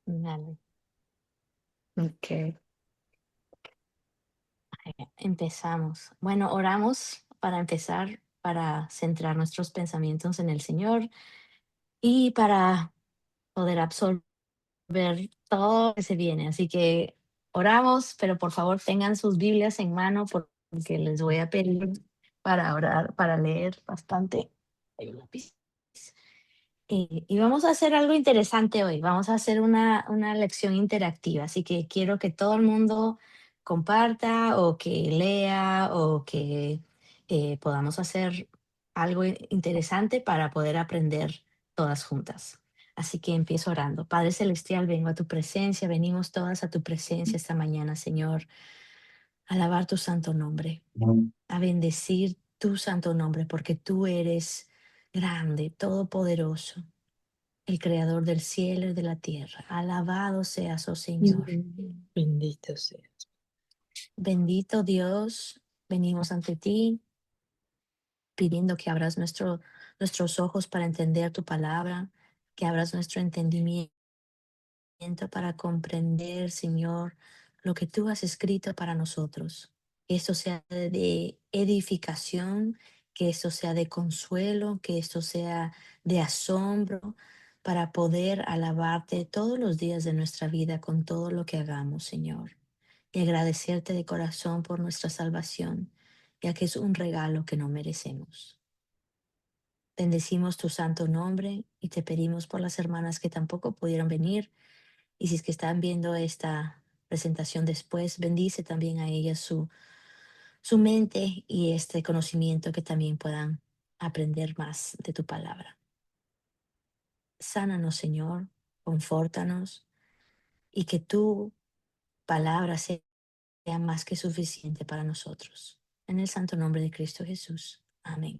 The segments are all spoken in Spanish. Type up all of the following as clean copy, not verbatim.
Dale. Ok. Empezamos. Bueno, oramos para empezar, para centrar nuestros pensamientos en el Señor y para poder absorber todo lo que se viene. Así que oramos, pero por favor tengan sus Biblias en mano porque les voy a pedir para orar, para leer bastante. Hay un lápiz. Y vamos a hacer algo interesante hoy. Vamos a hacer una lección interactiva. Así que quiero que todo el mundo comparta o que lea o que podamos hacer algo interesante para poder aprender todas juntas. Así que empiezo orando. Padre Celestial, vengo a tu presencia. Venimos todas a tu presencia esta mañana, Señor, a alabar tu santo nombre, a bendecir tu santo nombre, porque tú eres grande, todopoderoso, el creador del cielo y de la tierra. Alabado seas, oh Señor. Bendito sea. Bendito Dios, venimos ante ti pidiendo que abras nuestros ojos para entender tu palabra, que abras nuestro entendimiento para comprender, Señor, lo que tú has escrito para nosotros. Que esto sea de edificación, que esto sea de consuelo, que esto sea de asombro, para poder alabarte todos los días de nuestra vida con todo lo que hagamos, Señor. Y agradecerte de corazón por nuestra salvación, ya que es un regalo que no merecemos. Bendecimos tu santo nombre y te pedimos por las hermanas que tampoco pudieron venir, y si es que están viendo esta presentación después, bendice también a ellas su mente y este conocimiento, que también puedan aprender más de tu palabra. Sánanos, Señor, confórtanos, y que tu palabra sea más que suficiente para nosotros. En el santo nombre de Cristo Jesús. Amén.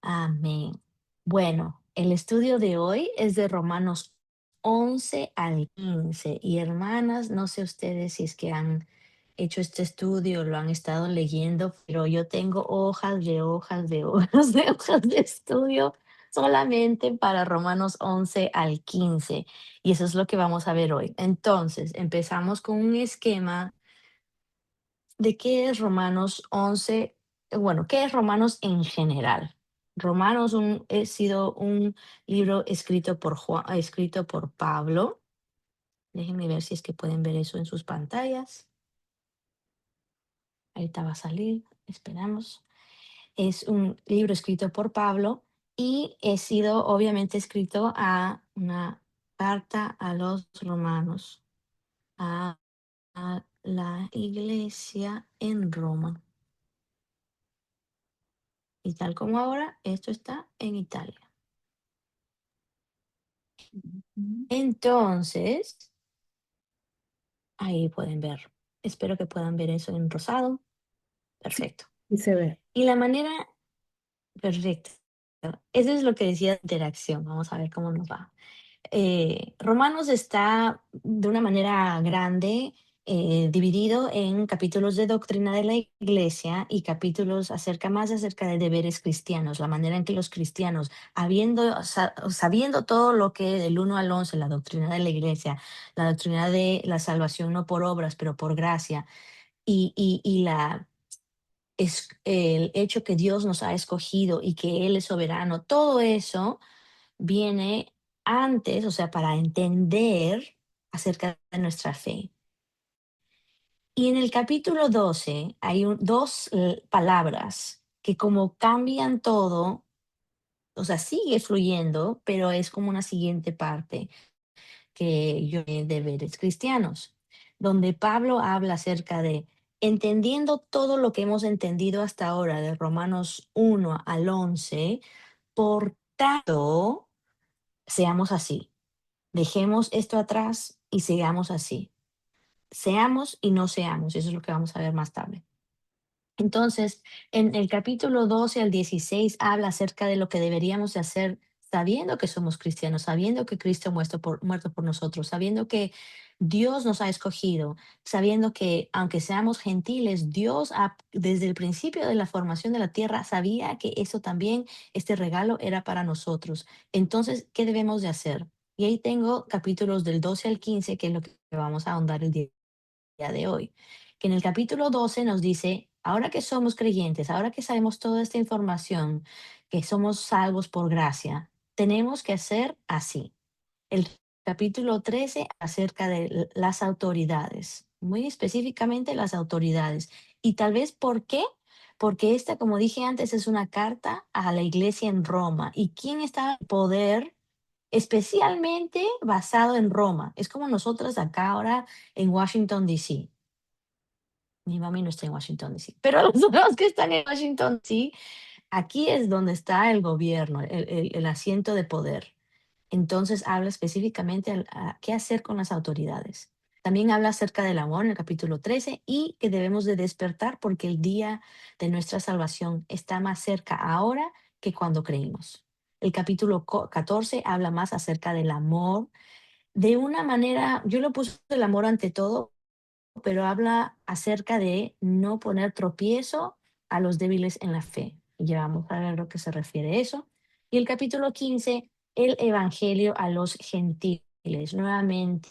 Amén. Bueno, el estudio de hoy es de Romanos 11 al 15. Y hermanas, no sé ustedes si es que han hecho este estudio, lo han estado leyendo, pero yo tengo hojas de hojas de hojas de hojas de estudio solamente para Romanos 11 al 15. Y eso es lo que vamos a ver hoy. Entonces, empezamos con un esquema de qué es Romanos 11, bueno, qué es Romanos en general. Romanos ha sido un libro escrito por, escrito por Pablo. Déjenme ver si es que pueden ver eso en sus pantallas. Ahorita va a salir, esperamos. Es un libro escrito por Pablo y ha sido obviamente escrito a una carta a los romanos, a la iglesia en Roma. Y tal como ahora, esto está en Italia. Entonces, ahí pueden ver. Espero que puedan ver eso en rosado. Sí, Perfecto. y se ve. Y la manera, perfecto. Eso es lo que decía de interacción. Vamos a ver cómo nos va. Romanos está de una manera grande dividido en capítulos de doctrina de la iglesia y capítulos más acerca de deberes cristianos, la manera en que los cristianos, sabiendo todo lo que del 1 al 11, la doctrina de la iglesia, la doctrina de la salvación no por obras, pero por gracia, y es el hecho que Dios nos ha escogido y que Él es soberano, todo eso viene antes, o sea, para entender acerca de nuestra fe. Y en el capítulo 12 hay dos palabras que como cambian todo, o sea, sigue fluyendo, pero es como una siguiente parte que yo de deberes cristianos, donde Pablo habla acerca de entendiendo todo lo que hemos entendido hasta ahora, de Romanos 1 al 11, por tanto, seamos así. Dejemos esto atrás y sigamos así. Seamos y no seamos. Eso es lo que vamos a ver más tarde. Entonces, en el capítulo 12 al 16 habla acerca de lo que deberíamos de hacer sabiendo que somos cristianos, sabiendo que Cristo muerto por nosotros, sabiendo que Dios nos ha escogido, sabiendo que aunque seamos gentiles, Dios desde el principio de la formación de la tierra sabía que eso también, este regalo era para nosotros. Entonces, ¿qué debemos de hacer? Y ahí tengo capítulos del 12 al 15, que es lo que vamos a ahondar el día de hoy. Que en el capítulo 12 nos dice, ahora que somos creyentes, ahora que sabemos toda esta información, que somos salvos por gracia, tenemos que hacer así. El capítulo 13 acerca de las autoridades, muy específicamente las autoridades. Y tal vez, ¿por qué? Porque esta, como dije antes, es una carta a la iglesia en Roma. ¿Y quién está en poder? Especialmente basado en Roma. Es como nosotros acá ahora en Washington, D.C. Mi mami no está en Washington, D.C., pero los que están en Washington, D.C., aquí es donde está el gobierno, el asiento de poder. Entonces habla específicamente a qué hacer con las autoridades. También habla acerca del amor en el capítulo 13 y que debemos de despertar porque el día de nuestra salvación está más cerca ahora que cuando creímos. El capítulo 14 habla más acerca del amor de una manera, yo lo puse el amor ante todo, pero habla acerca de no poner tropiezo a los débiles en la fe. Y ya vamos a ver a lo que se refiere a eso. Y el capítulo 15, el Evangelio a los gentiles, nuevamente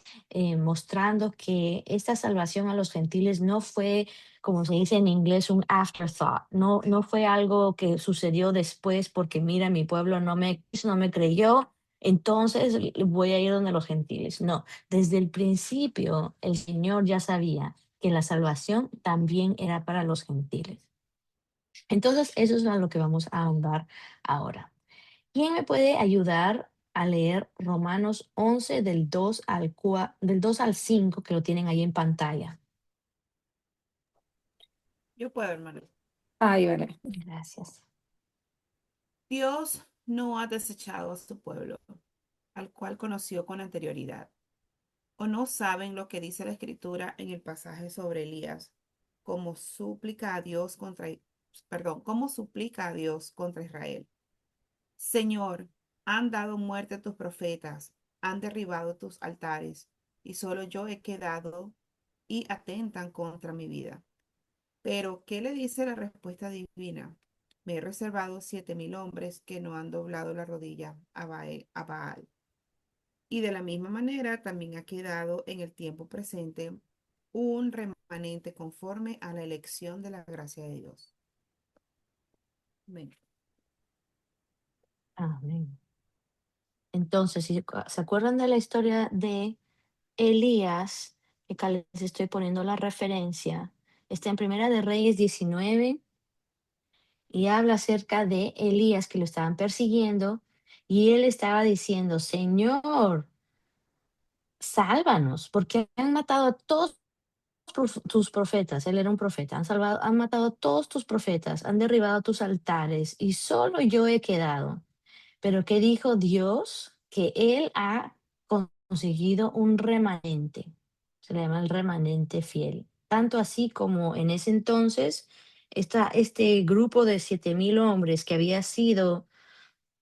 mostrando que esta salvación a los gentiles no fue, como se dice en inglés, un afterthought, no fue algo que sucedió después porque mira, mi pueblo no me creyó, entonces voy a ir donde los gentiles. No, desde el principio, el Señor ya sabía que la salvación también era para los gentiles. Entonces, eso es a lo que vamos a ahondar ahora. ¿Quién me puede ayudar a leer Romanos 11 del 2 al 5 que lo tienen ahí en pantalla? Yo puedo, hermano. Ay, vale. Gracias. Dios no ha desechado a su pueblo, al cual conoció con anterioridad. ¿O no saben lo que dice la Escritura en el pasaje sobre Elías, como suplica a Dios cómo suplica a Dios contra Israel? Señor, han dado muerte a tus profetas, han derribado tus altares, y solo yo he quedado y atentan contra mi vida. Pero, ¿qué le dice la respuesta divina? Me he reservado 7,000 hombres que no han doblado la rodilla a Baal. Y de la misma manera también ha quedado en el tiempo presente un remanente conforme a la elección de la gracia de Dios. Amén. Amén. Entonces, si se acuerdan de la historia de Elías, que acá les estoy poniendo la referencia, está en Primera de Reyes 19 y habla acerca de Elías que lo estaban persiguiendo y él estaba diciendo, Señor, sálvanos, porque han matado a todos tus profetas. Él era un profeta. Han matado a todos tus profetas, han derribado tus altares y solo yo he quedado. Pero ¿qué dijo Dios? Que Él ha conseguido un remanente. Se le llama el remanente fiel. Tanto así como en ese entonces, este grupo de 7,000 hombres que había sido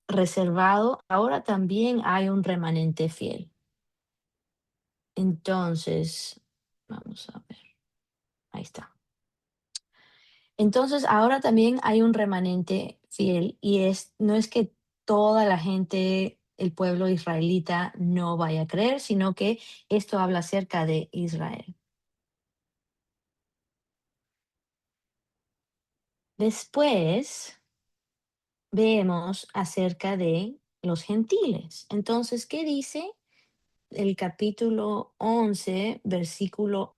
reservado, ahora también hay un remanente fiel. Entonces, vamos a ver, ahí está. Entonces, ahora también hay un remanente fiel y no es que toda la gente, el pueblo israelita, no vaya a creer, sino que esto habla acerca de Israel. Después vemos acerca de los gentiles. Entonces, ¿qué dice el capítulo 11, versículo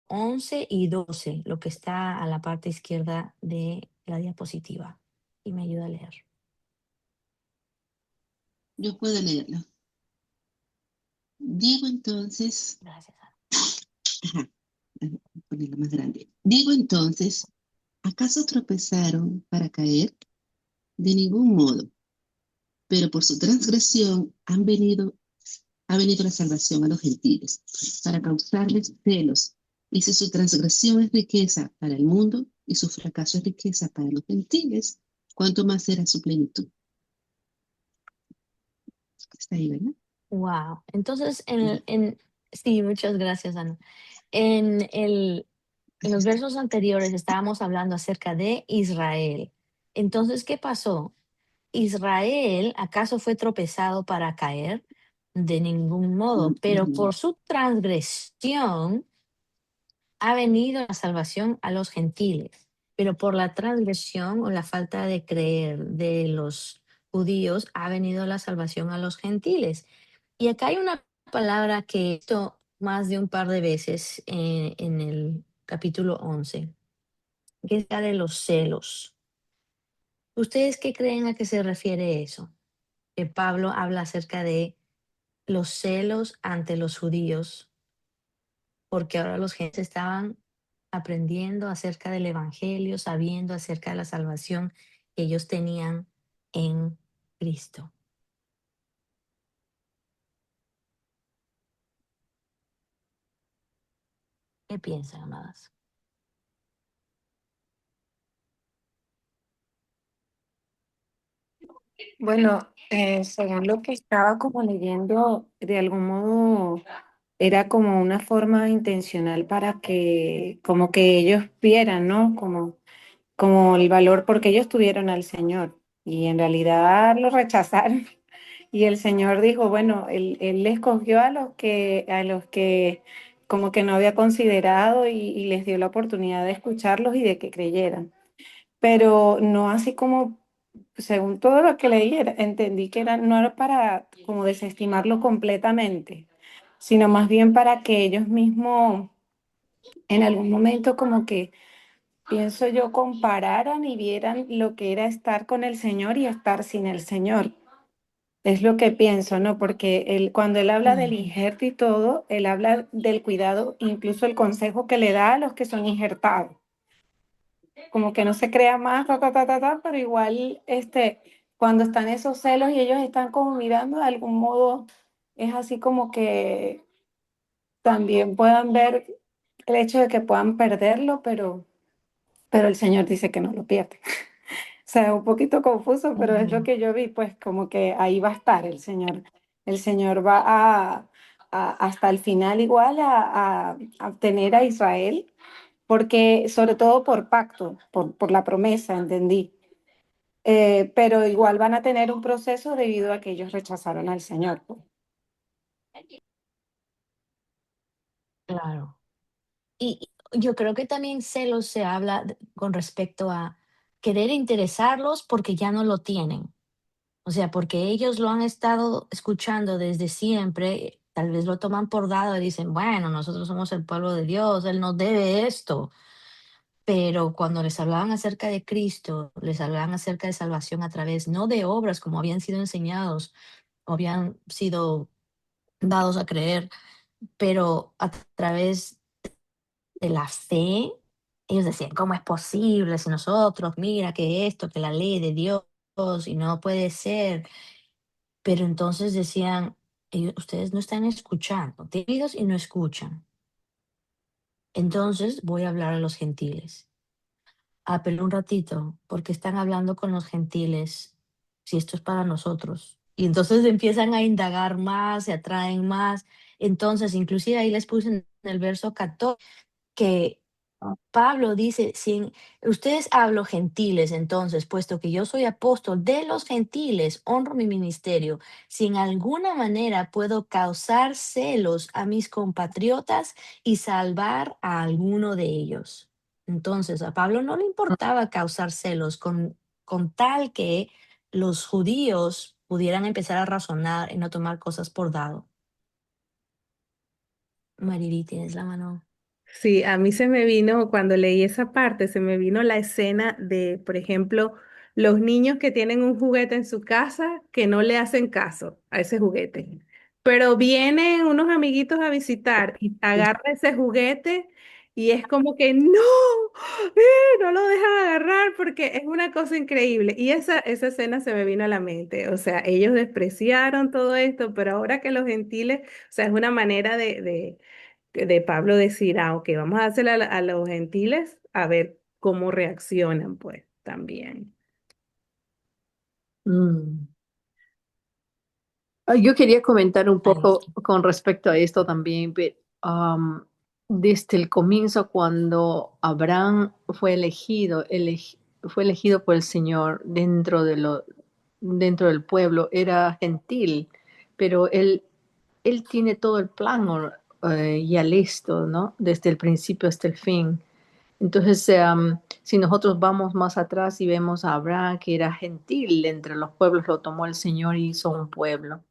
11 y 12, lo que está a la parte izquierda de la diapositiva? Y me ayuda a leer. Yo puedo leerlo. Digo entonces, Gracias. ajá, voy a ponerlo más grande. Digo entonces, ¿acaso tropezaron para caer? De ningún modo, pero por su transgresión ha venido la salvación a los gentiles, para causarles celos. Y si su transgresión es riqueza para el mundo y su fracaso es riqueza para los gentiles, ¿cuánto más será su plenitud? Está ahí, ¿verdad? Wow. Entonces, Ujú. sí, muchas gracias, Ana. En, el, en Aquí los está. versos anteriores estábamos hablando acerca de Israel. Entonces, ¿qué pasó? ¿Israel acaso fue tropezado para caer? de ningún modo, pero Ujú. por su transgresión ha venido la salvación a los gentiles, pero por la transgresión o la falta de creer de los judíos ha venido la salvación a los gentiles. Y acá hay una palabra que he visto más de un par de veces en el capítulo 11, que es la de los celos. ¿Ustedes qué creen a qué se refiere eso? Que Pablo habla acerca de los celos ante los judíos, porque ahora los gentiles estaban aprendiendo acerca del evangelio, sabiendo acerca de la salvación que ellos tenían en Cristo. ¿Qué piensan, amadas? Bueno, según lo que estaba como leyendo, de algún modo era como una forma intencional para que, como que ellos vieran, ¿no? Como el valor, porque ellos tuvieron al Señor y en realidad lo rechazaron. Y el Señor dijo, bueno, él escogió a los que como que no había considerado y les dio la oportunidad de escucharlos y de que creyeran. Pero no así como, según todo lo que leí, entendí que no era para como desestimarlo completamente, sino más bien para que ellos mismos en algún momento como que, pienso yo, compararan y vieran lo que era estar con el Señor y estar sin el Señor. Es lo que pienso, ¿no? Porque cuando él habla del Ujú. injerto y todo, él habla del cuidado, incluso el consejo que le da a los que son injertados. Como que no se crea más, pero igual, cuando están esos celos y ellos están como mirando, de algún modo, es así como que también puedan ver el hecho de que puedan perderlo, pero el Señor dice que no lo pierde. O sea, un poquito confuso, pero es lo Ujú. que yo vi, pues como que ahí va a estar el Señor. El Señor va hasta el final igual a tener a Israel, porque sobre todo por pacto, por la promesa, entendí. Pero igual van a tener un proceso debido a que ellos rechazaron al Señor, pues. Claro. Y yo creo que también celos se habla con respecto a querer interesarlos porque ya no lo tienen. O sea, porque ellos lo han estado escuchando desde siempre, tal vez lo toman por dado y dicen, bueno, nosotros somos el pueblo de Dios, Él nos debe esto. Pero cuando les hablaban acerca de Cristo, les hablaban acerca de salvación a través, no de obras como habían sido enseñados o habían sido dados a creer, pero a través de la fe, ellos decían, ¿cómo es posible si nosotros, mira que esto, que la ley de Dios, y no puede ser? Pero entonces decían, ustedes no están escuchando, tienen oídos y no escuchan. Entonces voy a hablar a los gentiles. Ah, pero un ratito, porque están hablando con los gentiles, si esto es para nosotros. Y entonces empiezan a indagar más, se atraen más. Entonces, inclusive ahí les puse en el verso 14 que Pablo dice, si ustedes hablo gentiles, entonces, puesto que yo soy apóstol de los gentiles, honro mi ministerio. Si en alguna manera puedo causar celos a mis compatriotas y salvar a alguno de ellos. Entonces, a Pablo no le importaba causar celos con tal que los judíos pudieran empezar a razonar y no tomar cosas por dado. Marily, tienes la mano. Sí, a mí se me vino, cuando leí esa parte, se me vino la escena de, por ejemplo, los niños que tienen un juguete en su casa que no le hacen caso a ese juguete. Pero vienen unos amiguitos a visitar y agarra ese juguete y es como que no, no lo dejan agarrar porque es una cosa increíble. Y esa escena se me vino a la mente. O sea, ellos despreciaron todo esto, pero ahora que los gentiles, o sea, es una manera de Pablo decir, ah, ok, vamos a hacerle a los gentiles a ver cómo reaccionan, pues, también. Mm. Yo quería comentar un poco Marily. con respecto a esto también, desde el comienzo cuando Abraham fue fue elegido por el Señor dentro del pueblo, era gentil, pero él Él tiene todo el plan ya listo, ¿no? Desde el principio hasta el fin. Entonces, si nosotros vamos más atrás y vemos a Abraham, que era gentil entre los pueblos, lo tomó el Señor y hizo un pueblo.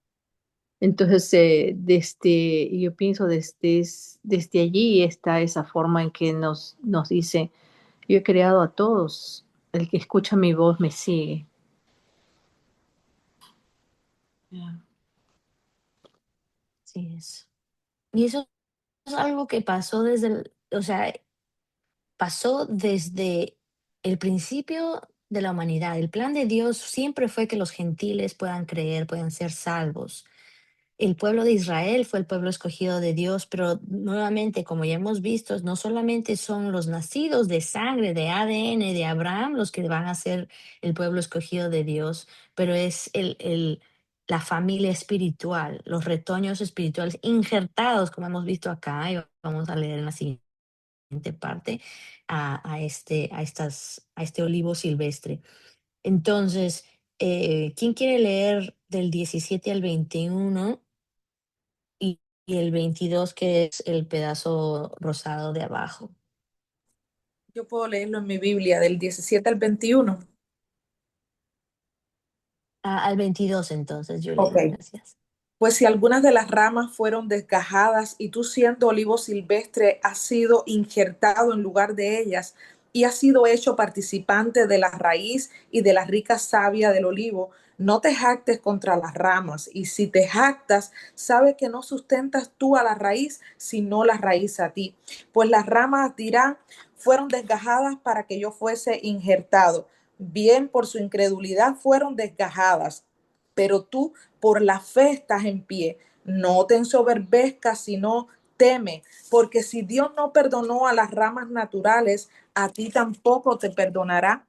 Entonces, yo pienso desde allí está esa forma en que nos dice, yo he creado a todos, el que escucha mi voz me sigue. Ya, así es. Y eso es algo que pasó o sea, pasó desde el principio de la humanidad. El plan de Dios siempre fue que los gentiles puedan creer, puedan ser salvos. El pueblo de Israel fue el pueblo escogido de Dios, pero nuevamente, como ya hemos visto, no solamente son los nacidos de sangre, de ADN de Abraham los que van a ser el pueblo escogido de Dios, pero es la familia espiritual, los retoños espirituales injertados, como hemos visto acá, y vamos a leer en la siguiente parte, a este olivo silvestre. Entonces, ¿quién quiere leer del 17 al 21? Y el 22 que es el pedazo rosado de abajo. Yo puedo leerlo en mi Biblia del 17 al 21. Al 22 entonces, Ok. Juliet, gracias. Pues si algunas de las ramas fueron desgajadas y tú siendo olivo silvestre has sido injertado en lugar de ellas y has sido hecho participante de la raíz y de la rica savia del olivo, no te jactes contra las ramas, y si te jactas, sabe que no sustentas tú a la raíz, sino la raíz a ti. Pues las ramas dirán, fueron desgajadas para que yo fuese injertado. Bien, por su incredulidad fueron desgajadas, pero tú por la fe estás en pie. No te ensoberbezcas, sino teme, porque si Dios no perdonó a las ramas naturales, a ti tampoco te perdonará.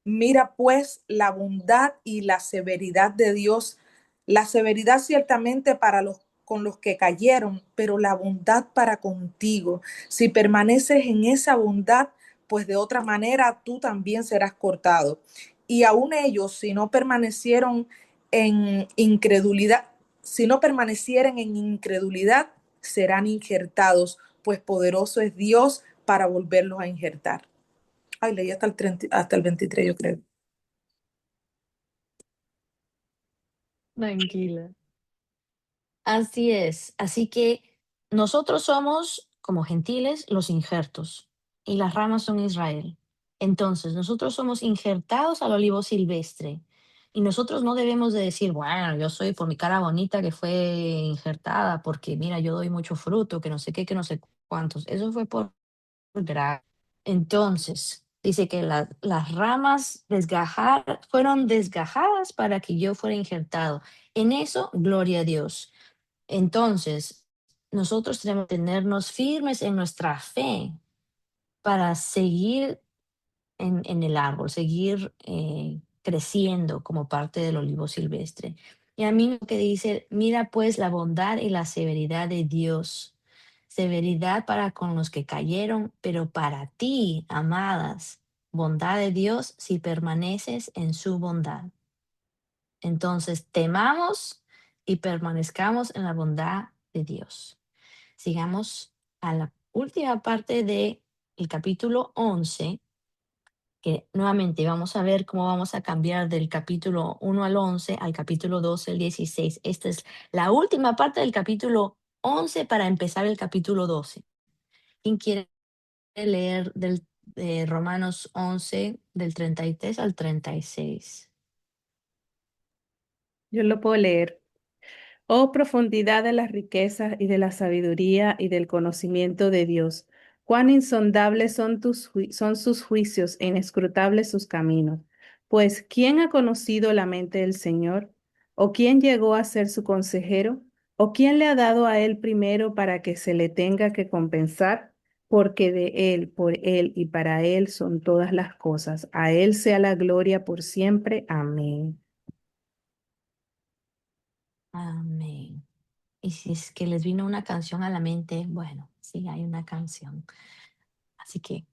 Mira pues la bondad y la severidad de Dios. La severidad ciertamente para los con los que cayeron, pero la bondad para contigo. Si permaneces en esa bondad, pues de otra manera tú también serás cortado. Y aún ellos, si no permanecieron en incredulidad, si no permanecieren en incredulidad, serán injertados, pues poderoso es Dios para volverlos a injertar. Ay, leí hasta el 23, yo creo. Tranquila. Así es. Así que nosotros somos, como gentiles, los injertos y las ramas son Israel. Entonces, nosotros somos injertados al olivo silvestre y nosotros no debemos de decir, bueno, yo soy por mi cara bonita que fue injertada, porque mira, yo doy mucho fruto, que no sé qué, que no sé cuántos. Eso fue por gracia. Entonces, dice que las ramas fueron desgajadas para que yo fuera injertado. En eso, gloria a Dios. Entonces, nosotros tenemos que tenernos firmes en nuestra fe para seguir en el árbol, seguir creciendo como parte del olivo silvestre. Y a mí lo que dice, mira pues la bondad y la severidad de Dios. Severidad para con los que cayeron, pero para ti, amadas, bondad de Dios si permaneces en su bondad. Entonces, temamos y permanezcamos en la bondad de Dios. Sigamos a la última parte del capítulo 11, que nuevamente vamos a ver cómo vamos a cambiar del capítulo 1 al 11 al capítulo 12 al 16. Esta es la última parte del capítulo 11 para empezar el capítulo 12. ¿Quién quiere leer de Romanos 11 del 33 al 36? Yo lo puedo leer. Oh, profundidad de las riquezas y de la sabiduría y del conocimiento de Dios. Cuán insondables son sus juicios e inescrutables sus caminos. Pues, ¿quién ha conocido la mente del Señor? ¿O quién llegó a ser su consejero? ¿O quién le ha dado a él primero para que se le tenga que compensar? Porque de él, por él y para él son todas las cosas. A él sea la gloria por siempre. Amén. Amén. Y si es que les vino una canción a la mente, bueno, sí, hay una canción. Así que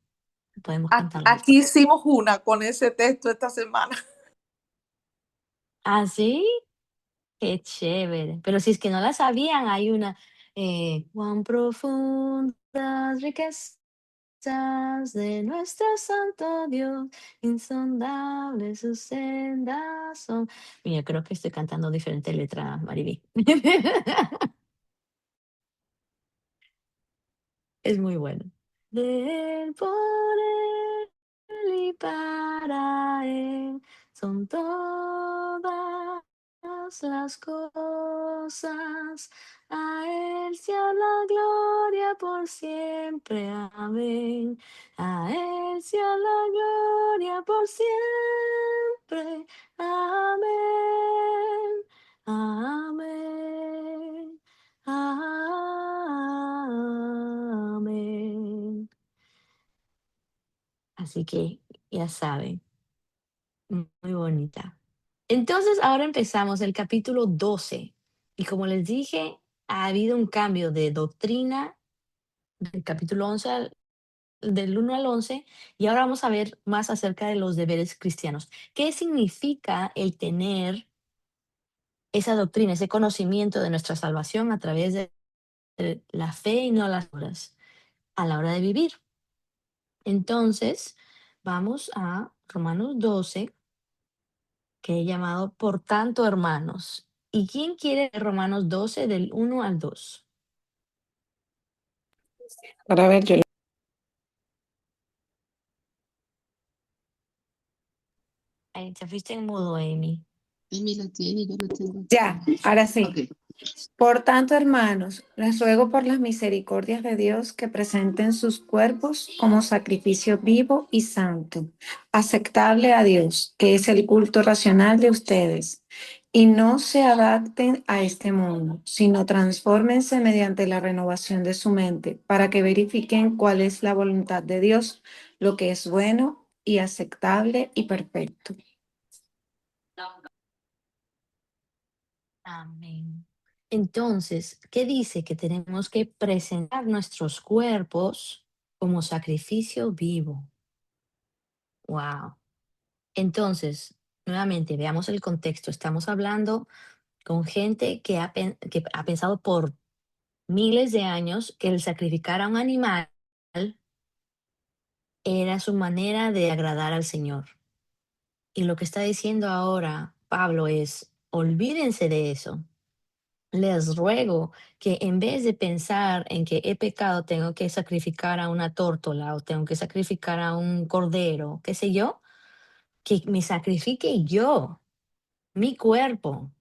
podemos cantarla. Aquí hicimos una con ese texto esta semana. ¿Ah, sí? Qué chévere. Pero si es que no la sabían, hay una, cuán profundas riquezas de nuestro santo Dios, insondables sus sendas son. Mira, creo que estoy cantando diferente letra, Mariby. Es muy bueno. De él, por él y para él son todas las cosas. A él sea la gloria por siempre. Amén. A él sea la gloria por siempre. Amén. Amén. Amén. Así que ya saben, muy bonita. Entonces, ahora empezamos el capítulo 12. Y como les dije, ha habido un cambio de doctrina del capítulo 11 del 1 al 11, y ahora vamos a ver más acerca de los deberes cristianos. ¿Qué significa el tener esa doctrina, ese conocimiento de nuestra salvación a través de la fe y no las obras a la hora de vivir? Entonces, vamos a Romanos 12, que he llamado Por tanto, hermanos. ¿Y quién quiere Romanos 12 del 1 al 2? Para ver, yo Ahí te fuiste en mudo, Amy. Amy lo tiene, yo lo tengo. ya, ahora sí. Ok. Por tanto, hermanos, les ruego por las misericordias de Dios que presenten sus cuerpos como sacrificio vivo y santo, aceptable a Dios, que es el culto racional de ustedes, y no se adapten a este mundo, sino transfórmense mediante la renovación de su mente, para que verifiquen cuál es la voluntad de Dios, lo que es bueno y aceptable y perfecto. Amén. Entonces, ¿qué dice? Que tenemos que presentar nuestros cuerpos como sacrificio vivo. Wow. Entonces, nuevamente, veamos el contexto. Estamos hablando con gente que ha pensado por miles de años que el sacrificar a un animal era su manera de agradar al Señor. Y lo que está diciendo ahora Pablo es, olvídense de eso. Les ruego que en vez de pensar en que he pecado, tengo que sacrificar a una tórtola o tengo que sacrificar a un cordero, qué sé yo, que me sacrifique yo, mi cuerpo,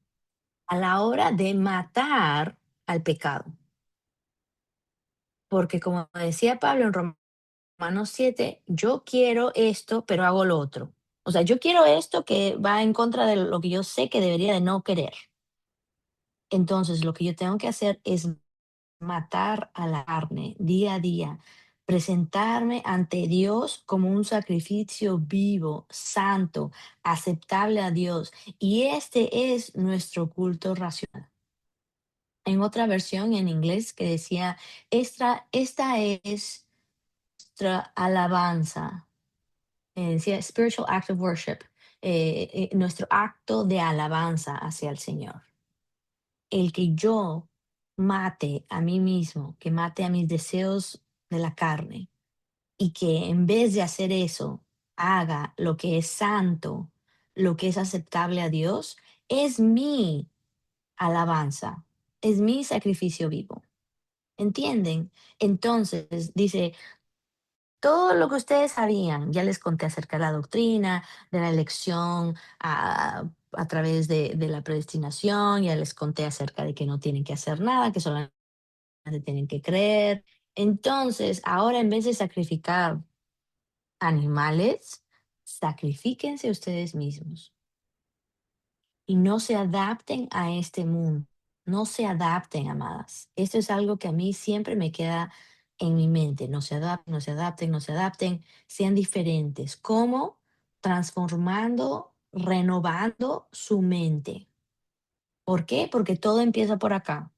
a la hora de matar al pecado. Porque como decía Pablo en Romanos 7, yo quiero esto, pero hago lo otro. O sea, yo quiero esto que va en contra de lo que yo sé que debería de no querer. Entonces, lo que yo tengo que hacer es matar a la carne día a día, presentarme ante Dios como un sacrificio vivo, santo, aceptable a Dios. Y este es nuestro culto racional. En otra versión en inglés que decía, esta es nuestra alabanza. Decía spiritual act of worship, nuestro acto de alabanza hacia el Señor. El que yo mate a mí mismo, que mate a mis deseos de la carne y que en vez de hacer eso, haga lo que es santo, lo que es aceptable a Dios, es mi alabanza, es mi sacrificio vivo. ¿Entienden? Entonces dice, todo lo que ustedes sabían, ya les conté acerca de la doctrina, de la elección a través de la predestinación, ya les conté acerca de que no tienen que hacer nada, que solamente tienen que creer. Entonces, ahora en vez de sacrificar animales, sacrifíquense ustedes mismos y no se adapten a este mundo. No se adapten, amadas. Esto es algo que a mí siempre me queda en mi mente. No se adapten, no se adapten, no se adapten. Sean diferentes. ¿Cómo? Transformando, renovando su mente. ¿Por qué? Porque todo empieza por acá,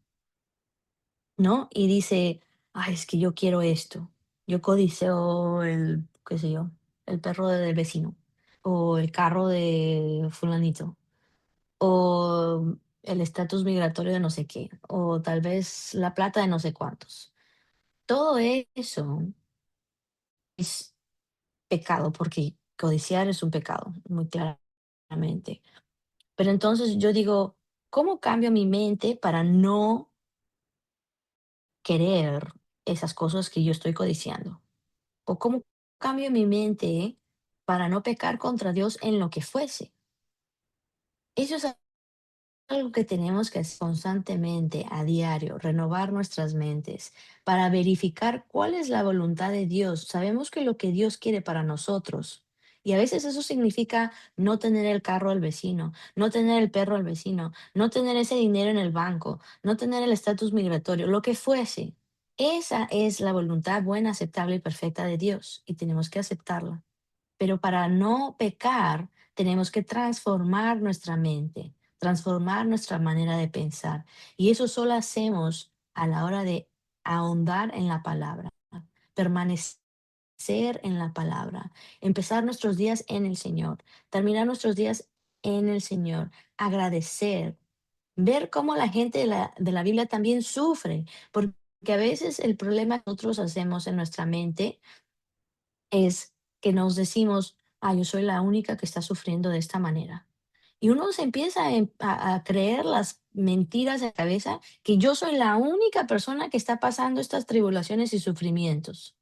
¿no? Y dice, ay, es que yo quiero esto. Yo codiceo el, qué sé yo, el perro del vecino o el carro de fulanito o el estatus migratorio de no sé qué, o tal vez la plata de no sé cuántos. Todo eso es pecado, porque codiciar es un pecado, muy claramente. Pero entonces yo digo, ¿cómo cambio mi mente para no querer esas cosas que yo estoy codiciando? ¿O cómo cambio mi mente para no pecar contra Dios en lo que fuese? Eso es algo que tenemos que hacer constantemente, a diario, renovar nuestras mentes para verificar cuál es la voluntad de Dios. Sabemos que lo que Dios quiere para nosotros. Y a veces eso significa no tener el carro del vecino, no tener el perro del vecino, no tener ese dinero en el banco, no tener el estatus migratorio, lo que fuese. Esa es la voluntad buena, aceptable y perfecta de Dios y tenemos que aceptarla. Pero para no pecar, tenemos que transformar nuestra mente, transformar nuestra manera de pensar. Y eso solo hacemos a la hora de ahondar en la palabra, permanecer en la palabra, empezar nuestros días en el Señor, terminar nuestros días en el Señor, agradecer, ver cómo la gente de la Biblia también sufre, porque a veces el problema que nosotros hacemos en nuestra mente es que nos decimos, yo soy la única que está sufriendo de esta manera. Y uno se empieza a creer las mentiras en la cabeza que yo soy la única persona que está pasando estas tribulaciones y sufrimientos,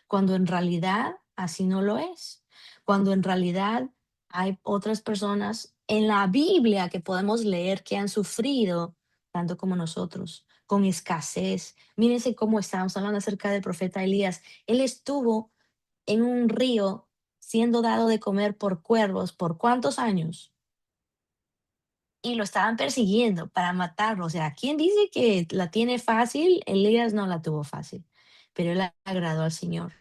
cuando en realidad así no lo es. Cuando en realidad hay otras personas en la Biblia que podemos leer que han sufrido tanto como nosotros, con escasez. Mírense cómo estábamos hablando acerca del profeta Elías. Él estuvo en un río siendo dado de comer por cuervos por cuántos años y lo estaban persiguiendo para matarlo. O sea, ¿quién dice que la tiene fácil? Elías no la tuvo fácil, pero él agradó al Señor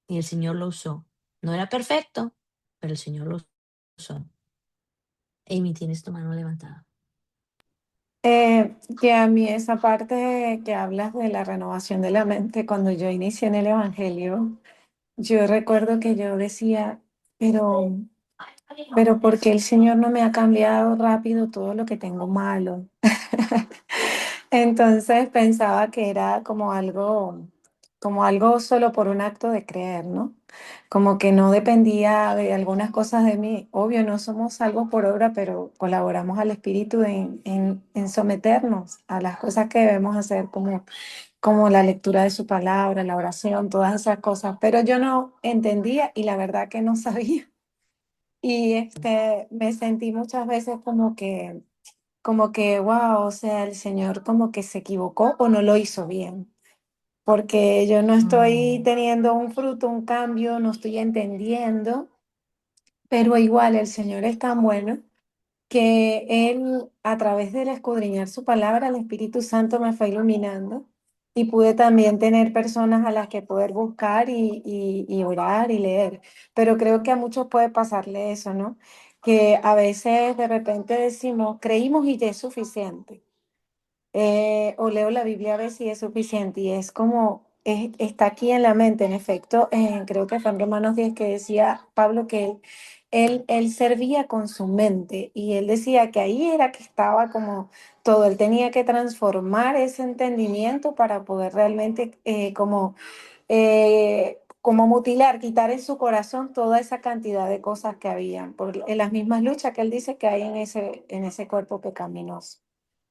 y el Señor lo usó. No era perfecto, pero el Señor lo usó. Amy, tienes tu mano levantada. Que a mí esa parte que hablas de la renovación de la mente, cuando yo inicié en el Evangelio, yo recuerdo que yo decía, pero, pero ¿por qué el Señor no me ha cambiado rápido todo lo que tengo malo? Entonces pensaba que era como algo solo por un acto de creer, ¿no? Como que no dependía de algunas cosas de mí. Obvio, no somos salvos por obra, pero colaboramos al Espíritu en someternos a las cosas que debemos hacer, como la lectura de su palabra, la oración, todas esas cosas. Pero yo no entendía y la verdad que no sabía. Y me sentí muchas veces wow, o sea, el Señor como que se equivocó o no lo hizo bien, porque yo no estoy Mm, teniendo un fruto, un cambio, no estoy entendiendo, pero igual el Señor es tan bueno que Él, a través del escudriñar su palabra, el Espíritu Santo me fue iluminando y pude también tener personas a las que poder buscar y orar y leer. Pero creo que a muchos puede pasarle eso, ¿no? Que a veces de repente decimos, creímos y ya es suficiente. O leo la Biblia a ver si es suficiente y es como, está aquí en la mente, en efecto, creo que fue en Romanos 10 que decía Pablo que él servía con su mente y él decía que ahí era que estaba como todo, él tenía que transformar ese entendimiento para poder realmente como mutilar, quitar en su corazón toda esa cantidad de cosas que habían, en las mismas luchas que él dice que hay en ese cuerpo pecaminoso.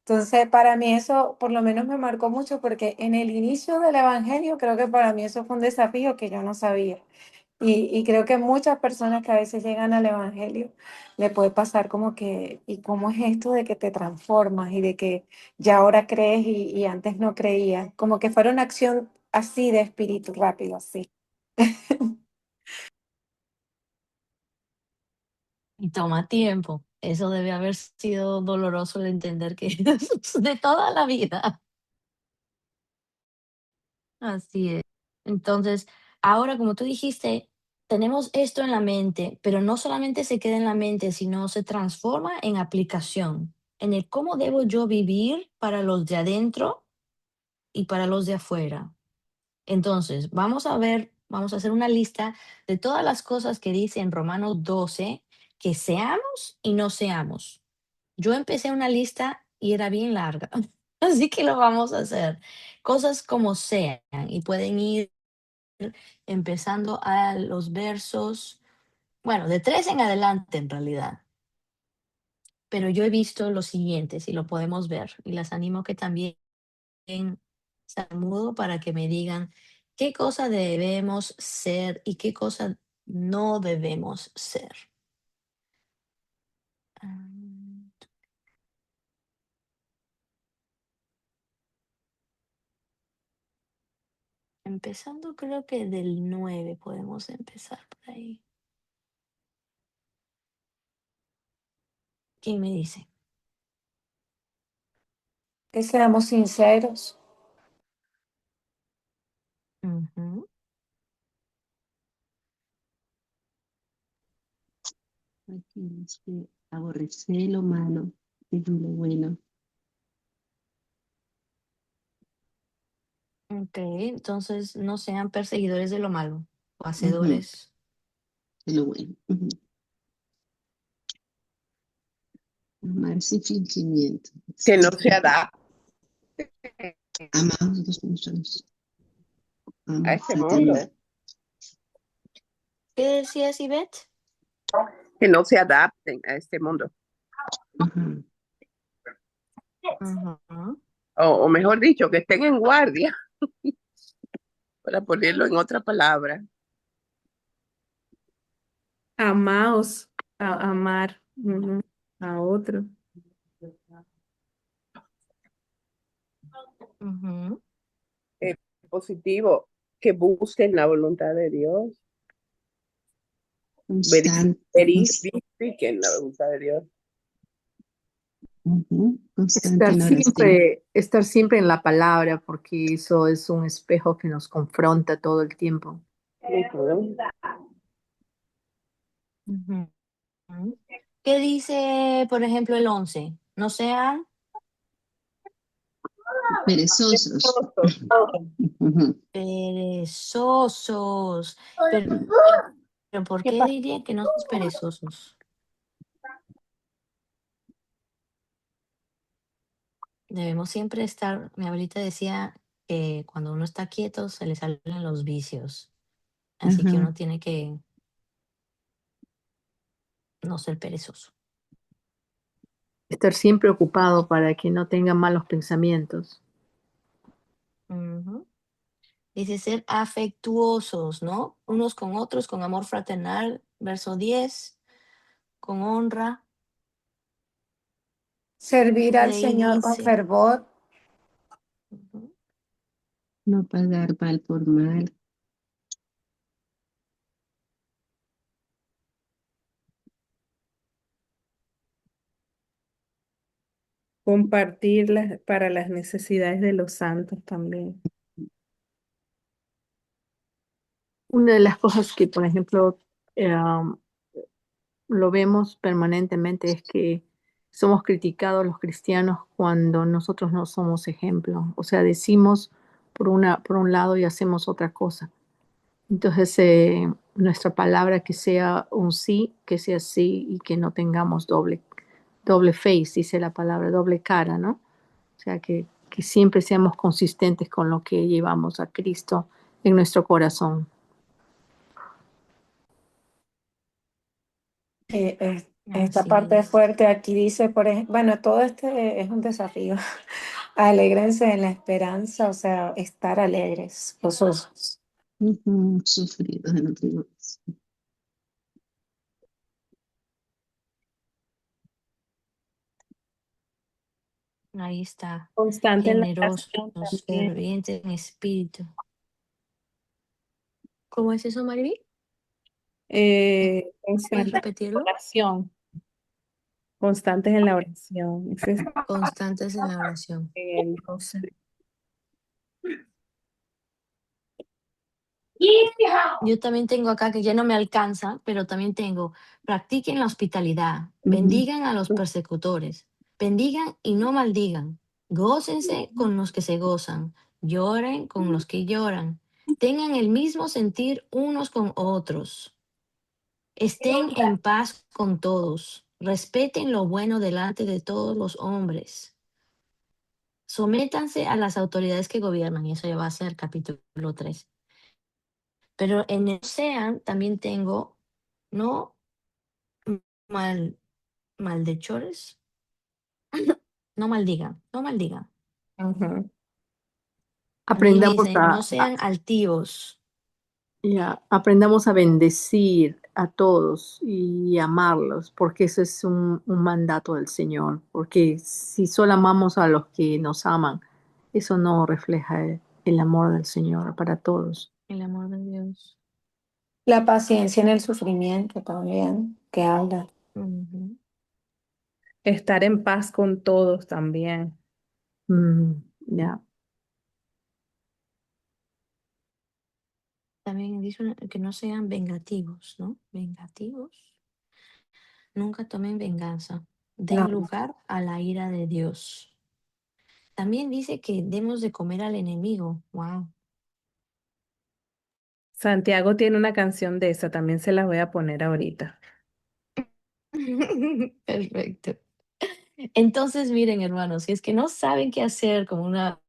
Entonces, para mí eso por lo menos me marcó mucho porque en el inicio del Evangelio creo que para mí eso fue un desafío que yo no sabía. Y creo que muchas personas que a veces llegan al Evangelio le puede pasar como que, ¿y cómo es esto de que te transformas y de que ya ahora crees y antes no creías? Como que fuera una acción así de espíritu rápido, así. y toma tiempo. Eso debe haber sido doloroso el entender que es de toda la vida. Así es. Entonces, ahora, como tú dijiste, tenemos esto en la mente, pero no solamente se queda en la mente, sino se transforma en aplicación, en el cómo debo yo vivir para los de adentro y para los de afuera. Entonces, vamos a hacer una lista de todas las cosas que dice en Romanos 12 que seamos y no seamos. Yo empecé una lista y era bien larga, así que lo vamos a hacer. Cosas como sean y pueden ir empezando a los versos, bueno, de 3 en adelante en realidad. Pero yo he visto los siguientes y lo podemos ver y las animo que también mudo para que me digan qué cosa debemos ser y qué cosa no debemos ser. Mm, Empezando creo que del 9 podemos empezar por ahí. ¿Quién me dice? Que seamos sinceros. Ujú. Aquí dice, aborrecer lo malo y lo bueno. Ok, entonces no sean perseguidores de lo malo o Ujú, hacedores. de lo bueno. Ujú. Amar sin fingimiento. Que no se adapte Amados los nuestros. a Amor este mundo, fraternal. ¿Qué decías, Ivette? que no se adapten a este mundo. Ujú, Ujú. O mejor dicho, que estén en guardia, para ponerlo en otra palabra. Amaos, amar a otro. Ujú. Positivo, que busquen la voluntad de Dios, Constante, verifiquen la voluntad de Dios. constante en oración. Estar siempre en la palabra, porque eso es un espejo que nos confronta todo el tiempo. Ujú. Ujú. ¿Qué dice, por ejemplo, el 11? No sean Perezosos. Ujú. perezosos. Pero, ¿por qué diría que no somos perezosos? Debemos siempre estar, mi abuelita decía que cuando uno está quieto se le salen los vicios. Así que Ajá. uno tiene que no ser perezoso. Estar siempre ocupado para que no tenga malos pensamientos. Ujú. Dice ser afectuosos, ¿no? Unos con otros, con amor fraternal, verso 10, con honra. Servir De al ahí Señor con dice, fervor. ujú, No pagar mal por mal. Compartir para las necesidades de los santos también. Una de las cosas que, por ejemplo, lo vemos permanentemente es que somos criticados los cristianos cuando nosotros no somos ejemplo. O sea, decimos por un lado y hacemos otra cosa. Entonces, nuestra palabra que sea un sí, que sea sí y que no tengamos doble face, dice la palabra, doble cara, ¿no? O sea, que siempre seamos consistentes con lo que llevamos a Cristo en nuestro corazón. Esta así parte es es. fuerte. Aquí dice, por ejemplo, bueno, todo este es un desafío. Alégrense en la esperanza, o sea, estar alegres, gozosos. Sufridos en la tribulación. Ahí está. Constante en la Generosos, oración también. fervientes en espíritu. ¿Cómo es eso, Mariby? ¿Puedes Constantes en la repetirlo? oración. Constantes en la oración. Ese es Constantes en la oración. el 12. Yo también tengo acá que ya no me alcanza, pero también tengo, practiquen la hospitalidad, Ujú. bendigan a los persecutores, bendigan y no maldigan, gócense con los que se gozan, lloren con los que lloran, tengan el mismo sentir unos con otros, estén en paz con todos. respeten lo bueno delante de todos los hombres. Sométanse a las autoridades que gobiernan, y eso ya va a ser capítulo 3. Pero en el sean también tengo, no mal, maldechores, no maldigan, no maldigan. Ujú. También Aprendamos dice, no sean altivos. aprendamos a bendecir a todos y amarlos, porque ese es un mandato del Señor. Porque si solo amamos a los que nos aman, eso no refleja el amor del Señor para todos. El amor de Dios. La paciencia en el sufrimiento también, que habla. Ujú. Estar en paz con todos también. Ya. También dice que no sean vengativos, ¿no? Vengativos. Nunca tomen venganza. Den No. lugar a la ira de Dios. También dice que demos de comer al enemigo. Wow. Santiago tiene una canción de esa, también se la voy a poner ahorita. Perfecto. Entonces, miren, hermanos, si es que no saben qué hacer como una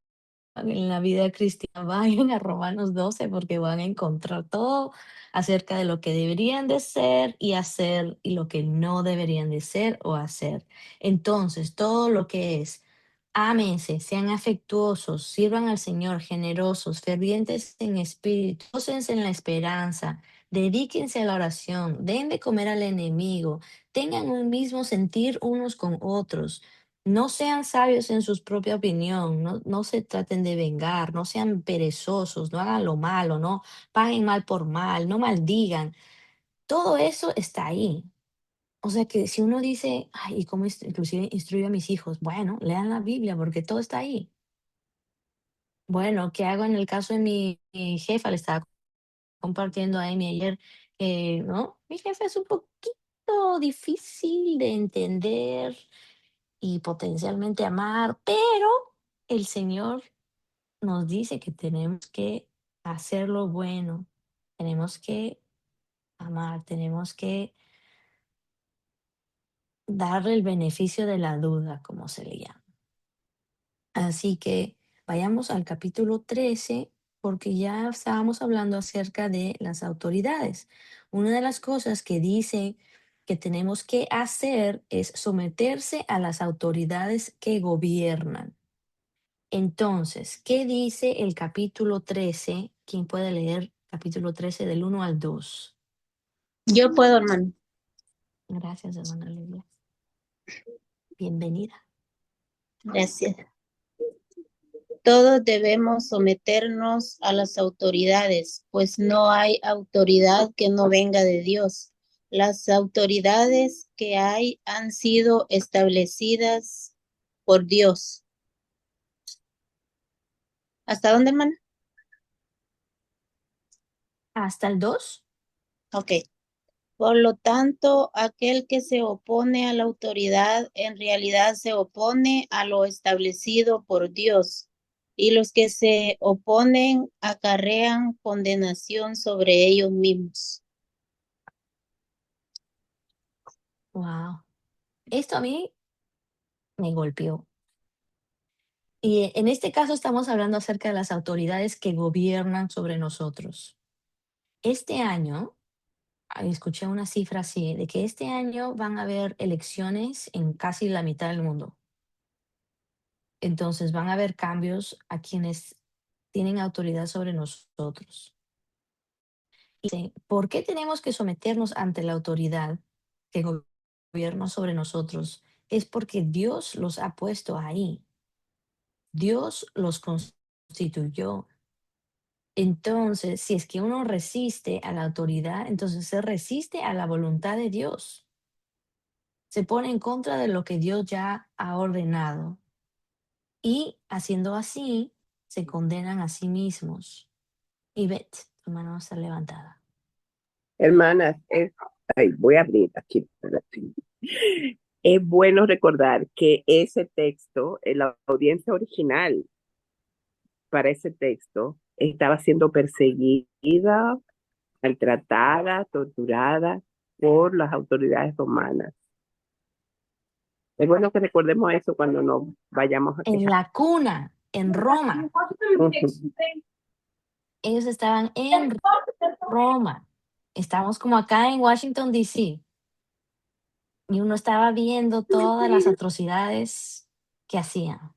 en la vida cristiana, vayan a Romanos 12 porque van a encontrar todo acerca de lo que deberían de ser y hacer y lo que no deberían de ser o hacer. Entonces, todo lo que es, ámense, sean afectuosos, sirvan al Señor, generosos, fervientes en espíritu, gócense en la esperanza, dedíquense a la oración, den de comer al enemigo, tengan un mismo sentir unos con otros. No sean sabios en su propia opinión, no se traten de vengar, no sean perezosos, no hagan lo malo, no paguen mal por mal, no maldigan. Todo eso está ahí. O sea que si uno dice, ay, ¿y cómo inclusive instruyo a mis hijos? Bueno, lean la Biblia porque todo está ahí. Bueno, ¿qué hago en el caso de mi jefa? Le estaba compartiendo a Amy ayer que, ¿no? Mi jefa es un poquito difícil de entender y potencialmente amar, pero el Señor nos dice que tenemos que hacer lo bueno, tenemos que amar, tenemos que darle el beneficio de la duda, como se le llama. Así que vayamos al capítulo 13, porque ya estábamos hablando acerca de las autoridades. Una de las cosas que dice que tenemos que hacer es someterse a las autoridades que gobiernan. Entonces, ¿qué dice el capítulo 13? ¿Quién puede leer capítulo 13 del 1 al 2? Yo puedo, hermano. Gracias, hermana Lidia. Bienvenida. Gracias. Todos debemos someternos a las autoridades, pues no hay autoridad que no venga de Dios. Las autoridades que hay han sido establecidas por Dios. ¿Hasta dónde, hermana? ¿Hasta el 2? Ok. Por lo tanto, aquel que se opone a la autoridad en realidad se opone a lo establecido por Dios, y los que se oponen acarrean condenación sobre ellos mismos. Wow. Esto a mí me golpeó. Y en este caso estamos hablando acerca de las autoridades que gobiernan sobre nosotros. Este año, escuché una cifra así, de que este año van a haber elecciones en casi la mitad del mundo. Entonces van a haber cambios a quienes tienen autoridad sobre nosotros. Dice, ¿por qué tenemos que someternos ante la autoridad que gobierna sobre nosotros? Es porque Dios los ha puesto ahí. Dios los constituyó. Entonces, si es que uno resiste a la autoridad, entonces se resiste a la voluntad de Dios. Se pone en contra de lo que Dios ya ha ordenado. Y haciendo así, se condenan a sí mismos. Y Bet, tu mano está levantada. Hermanas, voy a abrir aquí. Espérate. Es bueno recordar que ese texto, en la audiencia original para ese texto, estaba siendo perseguida, maltratada, torturada por las autoridades romanas. Es bueno que recordemos eso cuando nos vayamos a En quejar. la cuna, en Roma. Ujú. Ellos estaban en Roma. Estamos como acá en Washington, D.C. Y uno estaba viendo todas las atrocidades que hacían.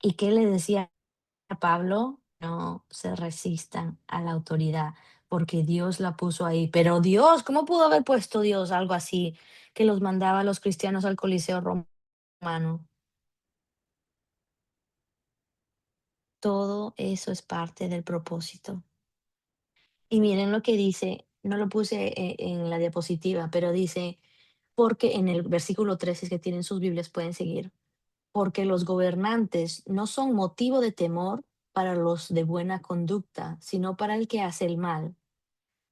¿Y qué le decía a Pablo? No se resistan a la autoridad, porque Dios la puso ahí. Pero Dios, ¿cómo pudo haber puesto Dios algo así que los mandaba a los cristianos al Coliseo romano? Todo eso es parte del propósito. Y miren lo que dice, no lo puse en la diapositiva, pero dice, porque en el versículo 13 que tienen sus Biblias pueden seguir, porque los gobernantes no son motivo de temor para los de buena conducta, sino para el que hace el mal.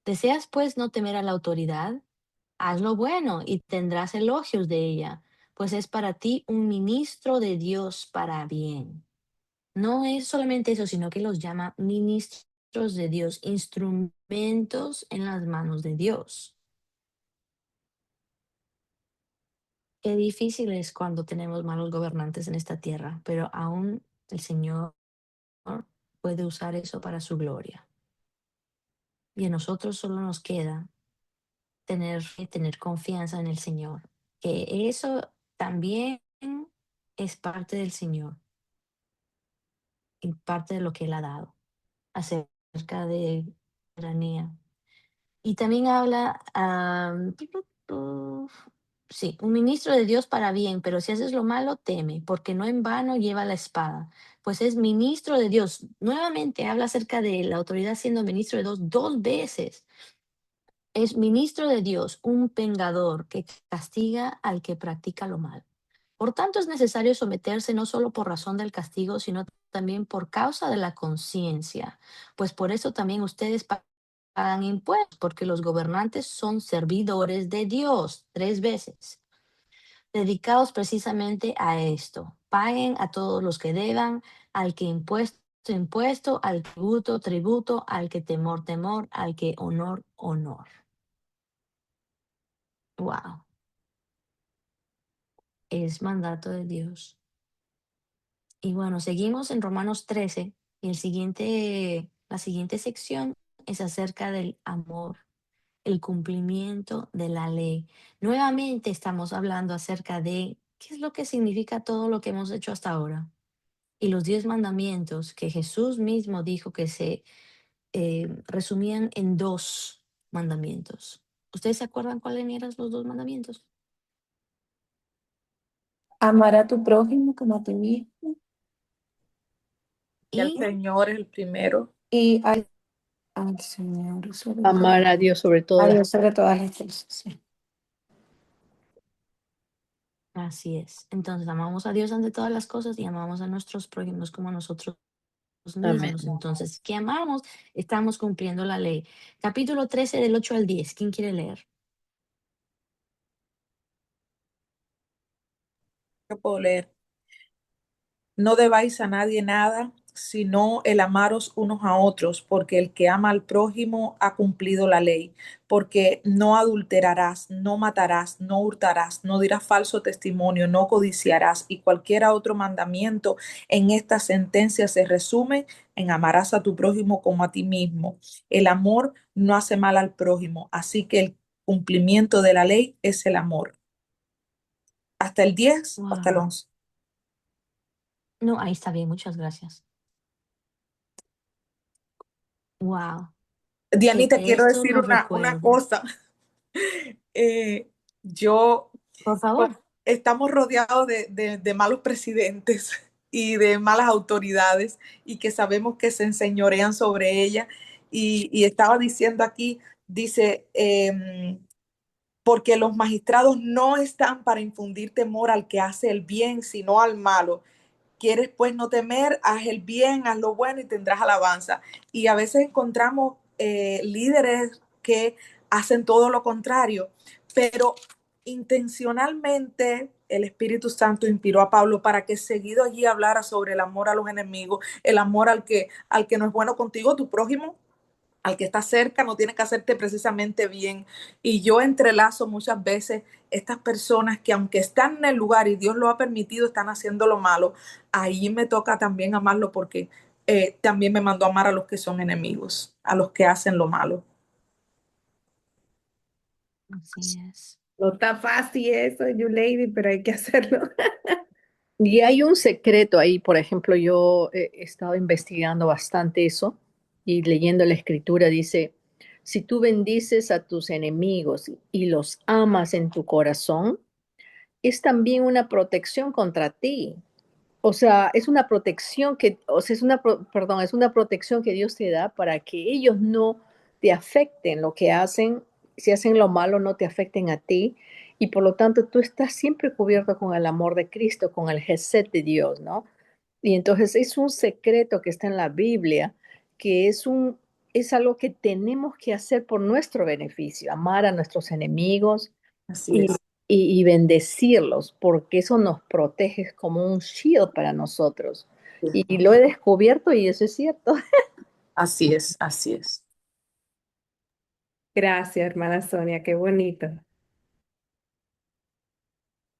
¿Deseas pues no temer a la autoridad? Haz lo bueno y tendrás elogios de ella, pues es para ti un ministro de Dios para bien. No es solamente eso, sino que los llama ministros de Dios, instrumentos en las manos de Dios. Qué difícil es cuando tenemos malos gobernantes en esta tierra, pero aún el Señor puede usar eso para su gloria. Y a nosotros solo nos queda tener fe, tener confianza en el Señor, que eso también es parte del Señor y parte de lo que Él ha dado acerca de soberanía. Y también habla, sí, un ministro de Dios para bien, pero si haces lo malo, teme, porque no en vano lleva la espada, pues es ministro de Dios. Nuevamente habla acerca de la autoridad siendo ministro de Dios dos veces. Es ministro de Dios, un vengador que castiga al que practica lo mal. Por tanto, es necesario someterse no solo por razón del castigo, sino también por causa de la conciencia, pues por eso también ustedes pagan impuestos, porque los gobernantes son servidores de Dios, tres veces, dedicados precisamente a esto. Paguen a todos los que deban, al que impuesto, impuesto, al tributo, tributo, al que temor, temor, al que honor, honor. Wow, es mandato de Dios. Y bueno, seguimos en Romanos 13 y la siguiente sección es acerca del amor, el cumplimiento de la ley. Nuevamente estamos hablando acerca de qué es lo que significa todo lo que hemos hecho hasta ahora. Y los 10 mandamientos que Jesús mismo dijo que se resumían en dos mandamientos. ¿Ustedes se acuerdan cuáles eran los dos mandamientos? Amar a tu prójimo como a ti mismo. Y el Y Señor es el primero. Y al Señor sobre Amar todo. a Dios sobre A todas las Dios sobre todas las cosas. Sí. así es. Entonces amamos a Dios ante todas las cosas y amamos a nuestros prójimos como a nosotros Amén. mismos. Entonces, ¿qué amamos? Estamos cumpliendo la ley. Capítulo 13 del 8 al 10. ¿Quién quiere leer? Yo puedo leer. No debáis a nadie nada, sino el amaros unos a otros, porque el que ama al prójimo ha cumplido la ley. Porque no adulterarás, no matarás, no hurtarás, no dirás falso testimonio, no codiciarás, y cualquier otro mandamiento en esta sentencia se resume en amarás a tu prójimo como a ti mismo. El amor no hace mal al prójimo, así que el cumplimiento de la ley es el amor. Hasta el 10 o hasta el Wow. 11. No, ahí está bien, muchas gracias. Wow. Que Dianita, quiero esto decir nos una recuerde. cosa. Yo, Por pues, favor. estamos rodeados de malos presidentes y de malas autoridades y que sabemos que se enseñorean sobre ella. Y estaba diciendo aquí, dice, porque los magistrados no están para infundir temor al que hace el bien, sino al malo. Quieres pues no temer, haz el bien, haz lo bueno y tendrás alabanza. Y a veces encontramos líderes que hacen todo lo contrario, pero intencionalmente el Espíritu Santo inspiró a Pablo para que seguido allí hablara sobre el amor a los enemigos, el amor al que no es bueno contigo, tu prójimo. al que está cerca no tiene que hacerte precisamente bien. Y yo entrelazo muchas veces estas personas que aunque están en el lugar y Dios lo ha permitido, están haciendo lo malo, ahí me toca también amarlo porque también me mandó a amar a los que son enemigos, a los que hacen lo malo. Así es. No está fácil eso, you lady, pero hay que hacerlo. Y hay un secreto ahí, por ejemplo, yo he estado investigando bastante eso y leyendo la escritura, dice, si tú bendices a tus enemigos y los amas en tu corazón, es también una protección contra ti. O sea, es una protección que, o sea, perdón, es una protección que Dios te da para que ellos no te afecten lo que hacen, si hacen lo malo, no te afecten a ti. Y por lo tanto, tú estás siempre cubierto con el amor de Cristo, con el gesed de Dios, ¿no? Y entonces es un secreto que está en la Biblia, que es algo que tenemos que hacer por nuestro beneficio, amar a nuestros enemigos Así y, es. y bendecirlos, porque eso nos protege como un shield para nosotros. Y lo he descubierto y eso es cierto. Así es, así es. Gracias, hermana Sonia, qué bonito.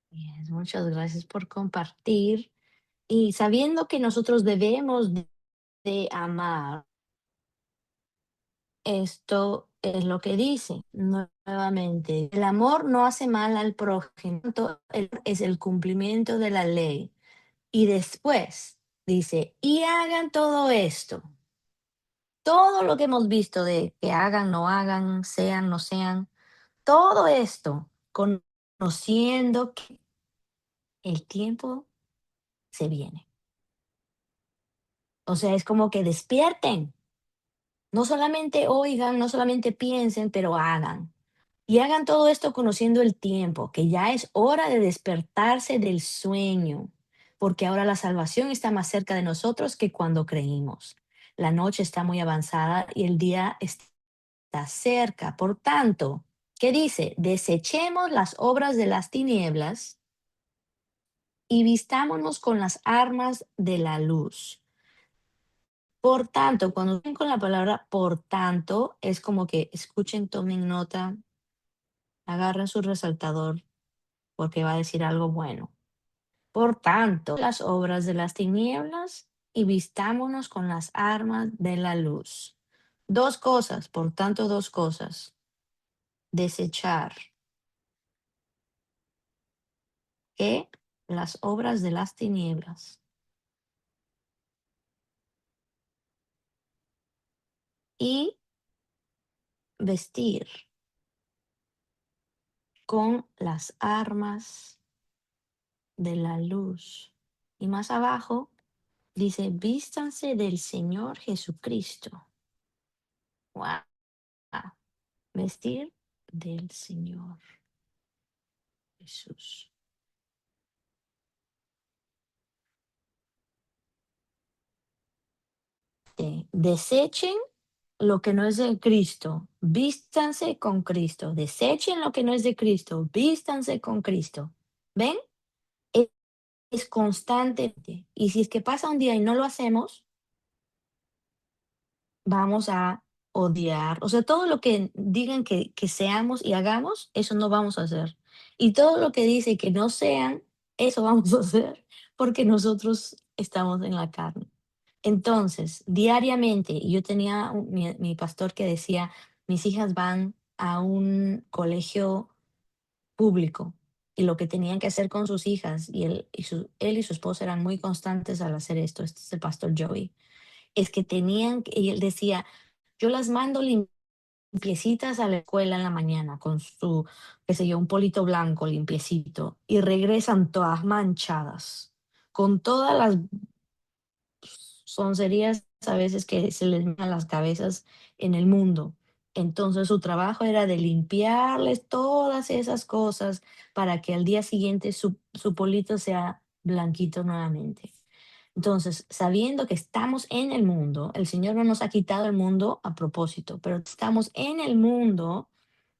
Bien, muchas gracias por compartir. Y sabiendo que nosotros debemos de amar, esto es lo que dice nuevamente. El amor no hace mal al prójimo, es el cumplimiento de la ley. Y después dice, y hagan todo esto. Todo lo que hemos visto de que hagan, no hagan, sean, no sean, todo esto conociendo que el tiempo se viene. O sea, es como que despierten. No solamente oigan, no solamente piensen, pero hagan. Y hagan todo esto conociendo el tiempo, que ya es hora de despertarse del sueño, porque ahora la salvación está más cerca de nosotros que cuando creímos. La noche está muy avanzada y el día está cerca. Por tanto, ¿qué dice? Desechemos las obras de las tinieblas y vistámonos con las armas de la luz. Por tanto, cuando ven con la palabra por tanto, es como que escuchen, tomen nota, agarren su resaltador, porque va a decir algo bueno. Por tanto, las obras de las tinieblas y vistámonos con las armas de la luz. Dos cosas, por tanto, dos cosas. Desechar que las obras de las tinieblas y vestir con las armas de la luz. Y más abajo dice, vístanse del Señor Jesucristo. Wow. Vestir del Señor Jesús. Desechen lo que no es de Cristo, vístanse con Cristo. Desechen lo que no es de Cristo, vístanse con Cristo. ¿Ven? Es constante. Y si es que pasa un día y no lo hacemos, vamos a odiar. O sea, todo lo que digan que seamos y hagamos, eso no vamos a hacer. Y todo lo que dice que no sean, eso vamos a hacer porque nosotros estamos en la carne. Entonces, diariamente, yo tenía mi pastor que decía, mis hijas van a un colegio público y lo que tenían que hacer con sus hijas, y él y su esposa eran muy constantes al hacer esto, este es el pastor Joey, es que y él decía, yo las mando limpiecitas a la escuela en la mañana con su, qué sé yo, un polito blanco limpiecito y regresan todas manchadas, con todas las soncerías a veces que se les meten a las cabezas en el mundo. Entonces su trabajo era de limpiarles todas esas cosas para que al día siguiente su polito sea blanquito nuevamente. Entonces, sabiendo que estamos en el mundo, el Señor no nos ha quitado el mundo a propósito, pero estamos en el mundo,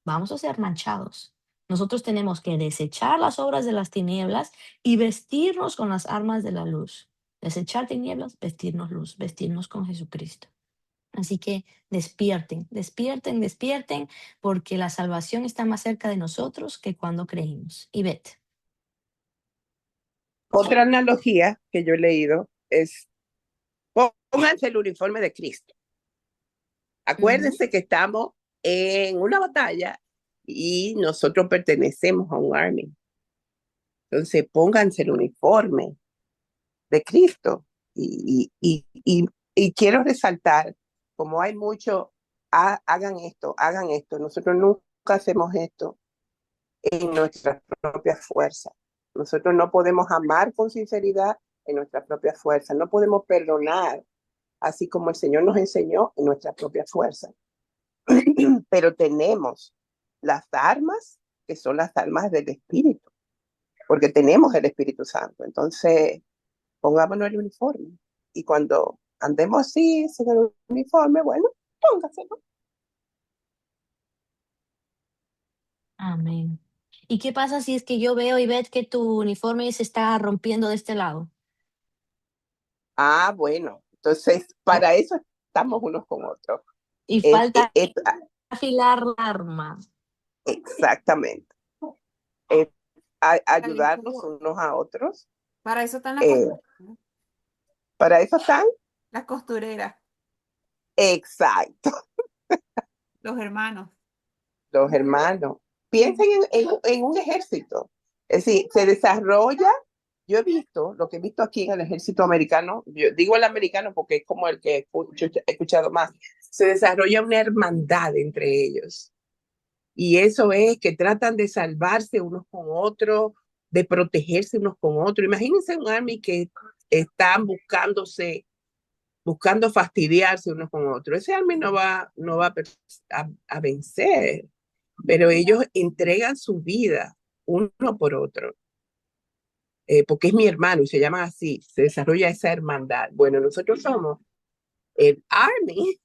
vamos a ser manchados. Nosotros tenemos que desechar las obras de las tinieblas y vestirnos con las armas de la luz. Desechar tinieblas, vestirnos luz, vestirnos con Jesucristo. Así que despierten, despierten, despierten, porque la salvación está más cerca de nosotros que cuando creímos. Ivette. Otra analogía que yo he leído es, pónganse el uniforme de Cristo. Acuérdense que estamos en una batalla y nosotros pertenecemos a un army. Entonces, pónganse el uniforme de Cristo. Y quiero resaltar, como hay mucho, hagan esto, hagan esto. Nosotros nunca hacemos esto en nuestras propias fuerzas. Nosotros no podemos amar con sinceridad en nuestras propias fuerzas. No podemos perdonar, así como el Señor nos enseñó, en nuestras propias fuerzas. Pero tenemos las armas, que son las armas del Espíritu, porque tenemos el Espíritu Santo. Entonces, pongámonos el uniforme. Y cuando andemos así, sin el uniforme, bueno, póngaselo. Amén. ¿Y qué pasa si es que yo veo, Ivette, que tu uniforme se está rompiendo de este lado? Ah, bueno, entonces para eso estamos unos con otros. Y falta afilar la arma. Exactamente. Ayudarnos unos a otros. Para eso están las costureras. Para eso están Las costureras. Exacto. Los hermanos. Los hermanos. Piensen en un ejército. Es decir, se desarrolla. Yo he visto, lo que he visto aquí en el ejército americano, yo digo el americano porque es como el que he escuchado más, se desarrolla una hermandad entre ellos. Y eso es que tratan de salvarse unos con otros, de protegerse unos con otros. Imagínense un army que están buscando fastidiarse unos con otros. Ese army no va a vencer, pero ellos entregan su vida uno por otro. Porque es mi hermano y se llama así, se desarrolla esa hermandad. Bueno, nosotros somos el army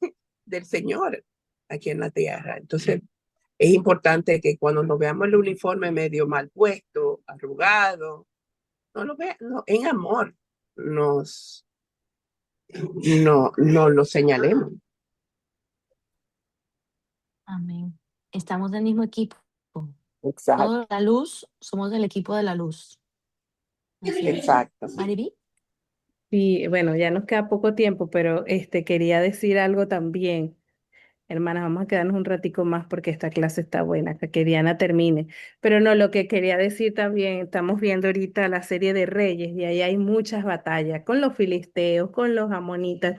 del Señor aquí en la tierra. Entonces, es importante que cuando nos veamos el uniforme medio mal puesto, arrugado, no lo vean, no, en amor no lo señalemos. Amén. Estamos del mismo equipo. Exacto. Toda la luz, somos del equipo de la luz. Así es. Exacto. Mariby. Y bueno, ya nos queda poco tiempo, pero quería decir algo también. Hermanas, vamos a quedarnos un ratico más porque esta clase está buena, que Diana termine. Pero no, lo que quería decir también, estamos viendo ahorita la serie de Reyes y ahí hay muchas batallas con los filisteos, con los amonitas,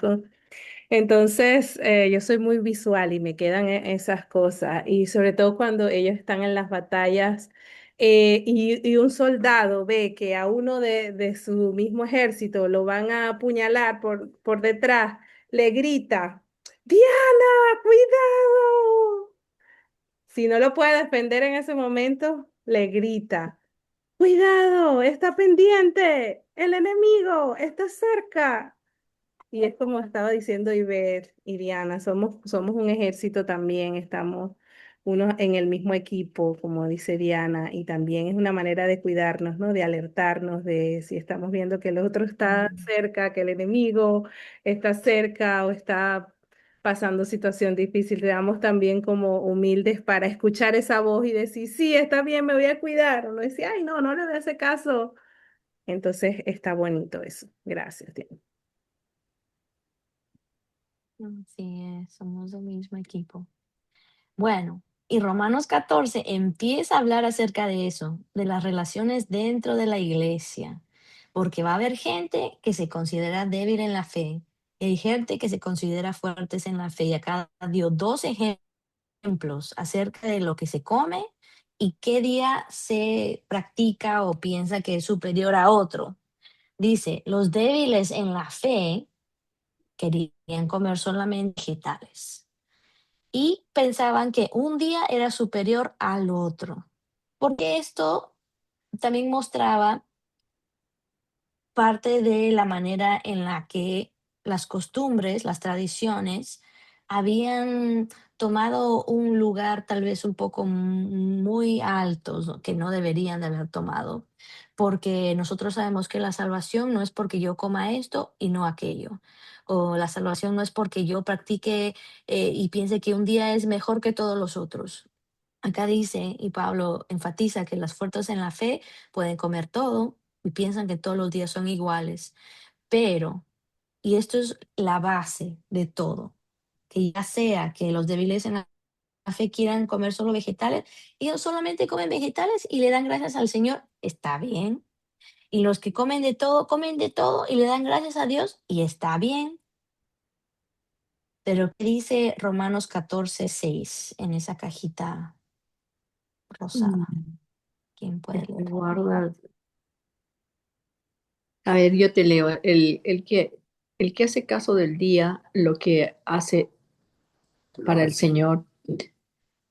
Entonces, yo soy muy visual y me quedan esas cosas. Y sobre todo cuando ellos están en las batallas y un soldado ve que a uno de su mismo ejército lo van a apuñalar por detrás, le grita, Diana, cuidado. Si no lo puede defender en ese momento, le grita, cuidado, está pendiente, el enemigo está cerca. Y es como estaba diciendo Iber y Diana, somos un ejército también, estamos unos en el mismo equipo, como dice Diana, y también es una manera de cuidarnos, ¿no? De alertarnos de si estamos viendo que el otro está cerca, que el enemigo está cerca o está pasando situación difícil. Seamos también como humildes para escuchar esa voz y decir, sí, está bien, me voy a cuidar. O no decir, ay, no, no le doy ese caso. Entonces está bonito eso. Gracias, Diana. Así es, somos del mismo equipo. Bueno, y Romanos 14 empieza a hablar acerca de eso, de las relaciones dentro de la iglesia, porque va a haber gente que se considera débil en la fe y hay gente que se considera fuertes en la fe. Y acá dio dos ejemplos acerca de lo que se come y qué día se practica o piensa que es superior a otro. Dice, los débiles en la fe querían comer solamente vegetales y pensaban que un día era superior al otro, porque esto también mostraba parte de la manera en la que las costumbres, las tradiciones, habían tomado un lugar tal vez un poco muy alto, ¿no? Que no deberían de haber tomado, porque nosotros sabemos que la salvación no es porque yo coma esto y no aquello, o la salvación no es porque yo practique y piense que un día es mejor que todos los otros. Acá dice, y Pablo enfatiza que las fuertes en la fe pueden comer todo y piensan que todos los días son iguales, pero, y esto es la base de todo, que ya sea que los débiles en la fe quieran comer solo vegetales, ellos solamente comen vegetales y le dan gracias al Señor, está bien. Y los que comen de todo y le dan gracias a Dios y está bien. Pero ¿qué dice Romanos 14:6 en esa cajita rosada? Mm, ¿Quién puede Déjame leer? guardar. A ver, yo te leo. El que hace caso del día, lo que hace para el Señor,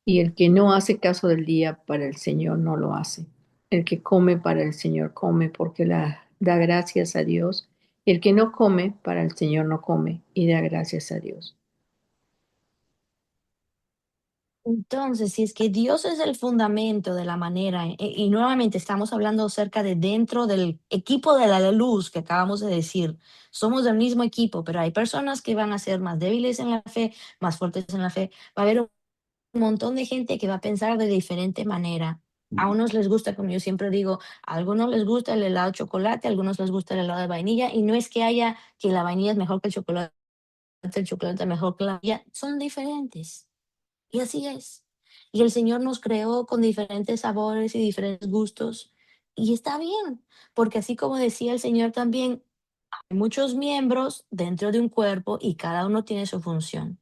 y el que no hace caso del día, para el Señor no lo hace. El que come para el Señor come porque da gracias a Dios. El que no come para el Señor no come y da gracias a Dios. Entonces, si es que Dios es el fundamento de la manera, y nuevamente estamos hablando acerca de dentro del equipo de la luz que acabamos de decir, somos del mismo equipo, pero hay personas que van a ser más débiles en la fe, más fuertes en la fe. Va a haber un montón de gente que va a pensar de diferente manera. A unos les gusta, como yo siempre digo, a algunos les gusta el helado de chocolate, a algunos les gusta el helado de vainilla, y no es que haya que la vainilla es mejor que el chocolate es mejor que la vainilla, son diferentes. Y así es. Y el Señor nos creó con diferentes sabores y diferentes gustos. Y está bien, porque así como decía el Señor también, hay muchos miembros dentro de un cuerpo y cada uno tiene su función.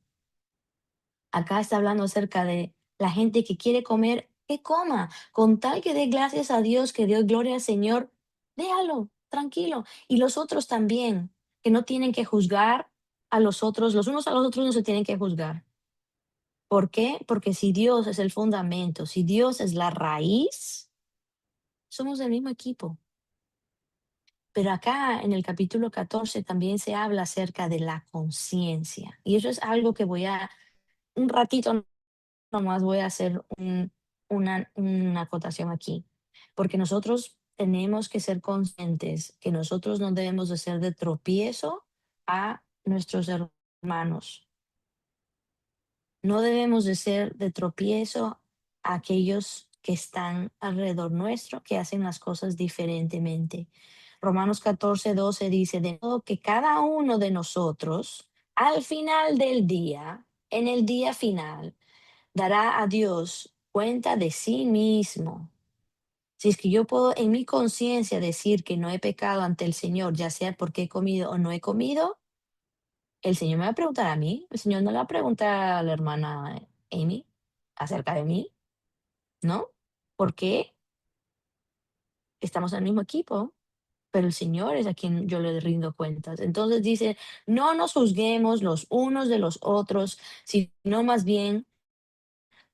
Acá está hablando acerca de la gente que quiere comer, que coma, con tal que dé gracias a Dios, que dio gloria al Señor, déjalo, tranquilo. Y los otros también, que no tienen que juzgar a los otros, los unos a los otros no se tienen que juzgar. ¿Por qué? Porque si Dios es el fundamento, si Dios es la raíz, somos del mismo equipo. Pero acá en el capítulo 14 también se habla acerca de la conciencia. Y eso es algo que un ratito nomás voy a hacer una acotación aquí. Porque nosotros tenemos que ser conscientes que nosotros no debemos de ser de tropiezo a nuestros hermanos. No debemos de ser de tropiezo a aquellos que están alrededor nuestro, que hacen las cosas diferentemente. Romanos 14:12 dice, de modo que cada uno de nosotros, al final del día, en el día final, dará a Dios cuenta de sí mismo. Si es que yo puedo en mi conciencia decir que no he pecado ante el Señor, ya sea porque he comido o no he comido, el Señor me va a preguntar a mí, el Señor no le va a preguntar a la hermana Amy acerca de mí, ¿no? Porque estamos en el mismo equipo, pero el Señor es a quien yo le rindo cuentas. Entonces dice, no nos juzguemos los unos de los otros, sino más bien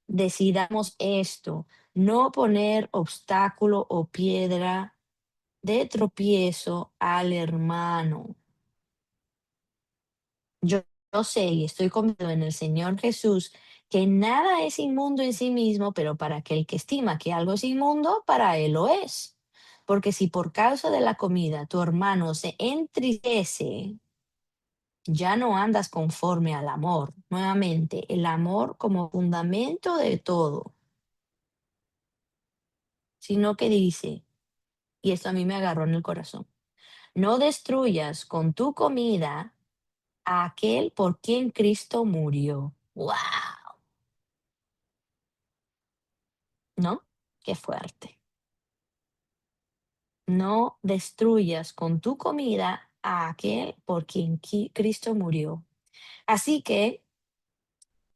decidamos esto, no poner obstáculo o piedra de tropiezo al hermano. Yo sé y estoy convencido en el Señor Jesús que nada es inmundo en sí mismo, pero para aquel que estima que algo es inmundo, para él lo es. Porque si por causa de la comida tu hermano se entristece, ya no andas conforme al amor. Nuevamente, el amor como fundamento de todo, sino que dice, y esto a mí me agarró en el corazón, no destruyas con tu comida a aquel por quien Cristo murió. ¡Wow! ¿No? Qué fuerte. No destruyas con tu comida a aquel por quien Cristo murió. Así que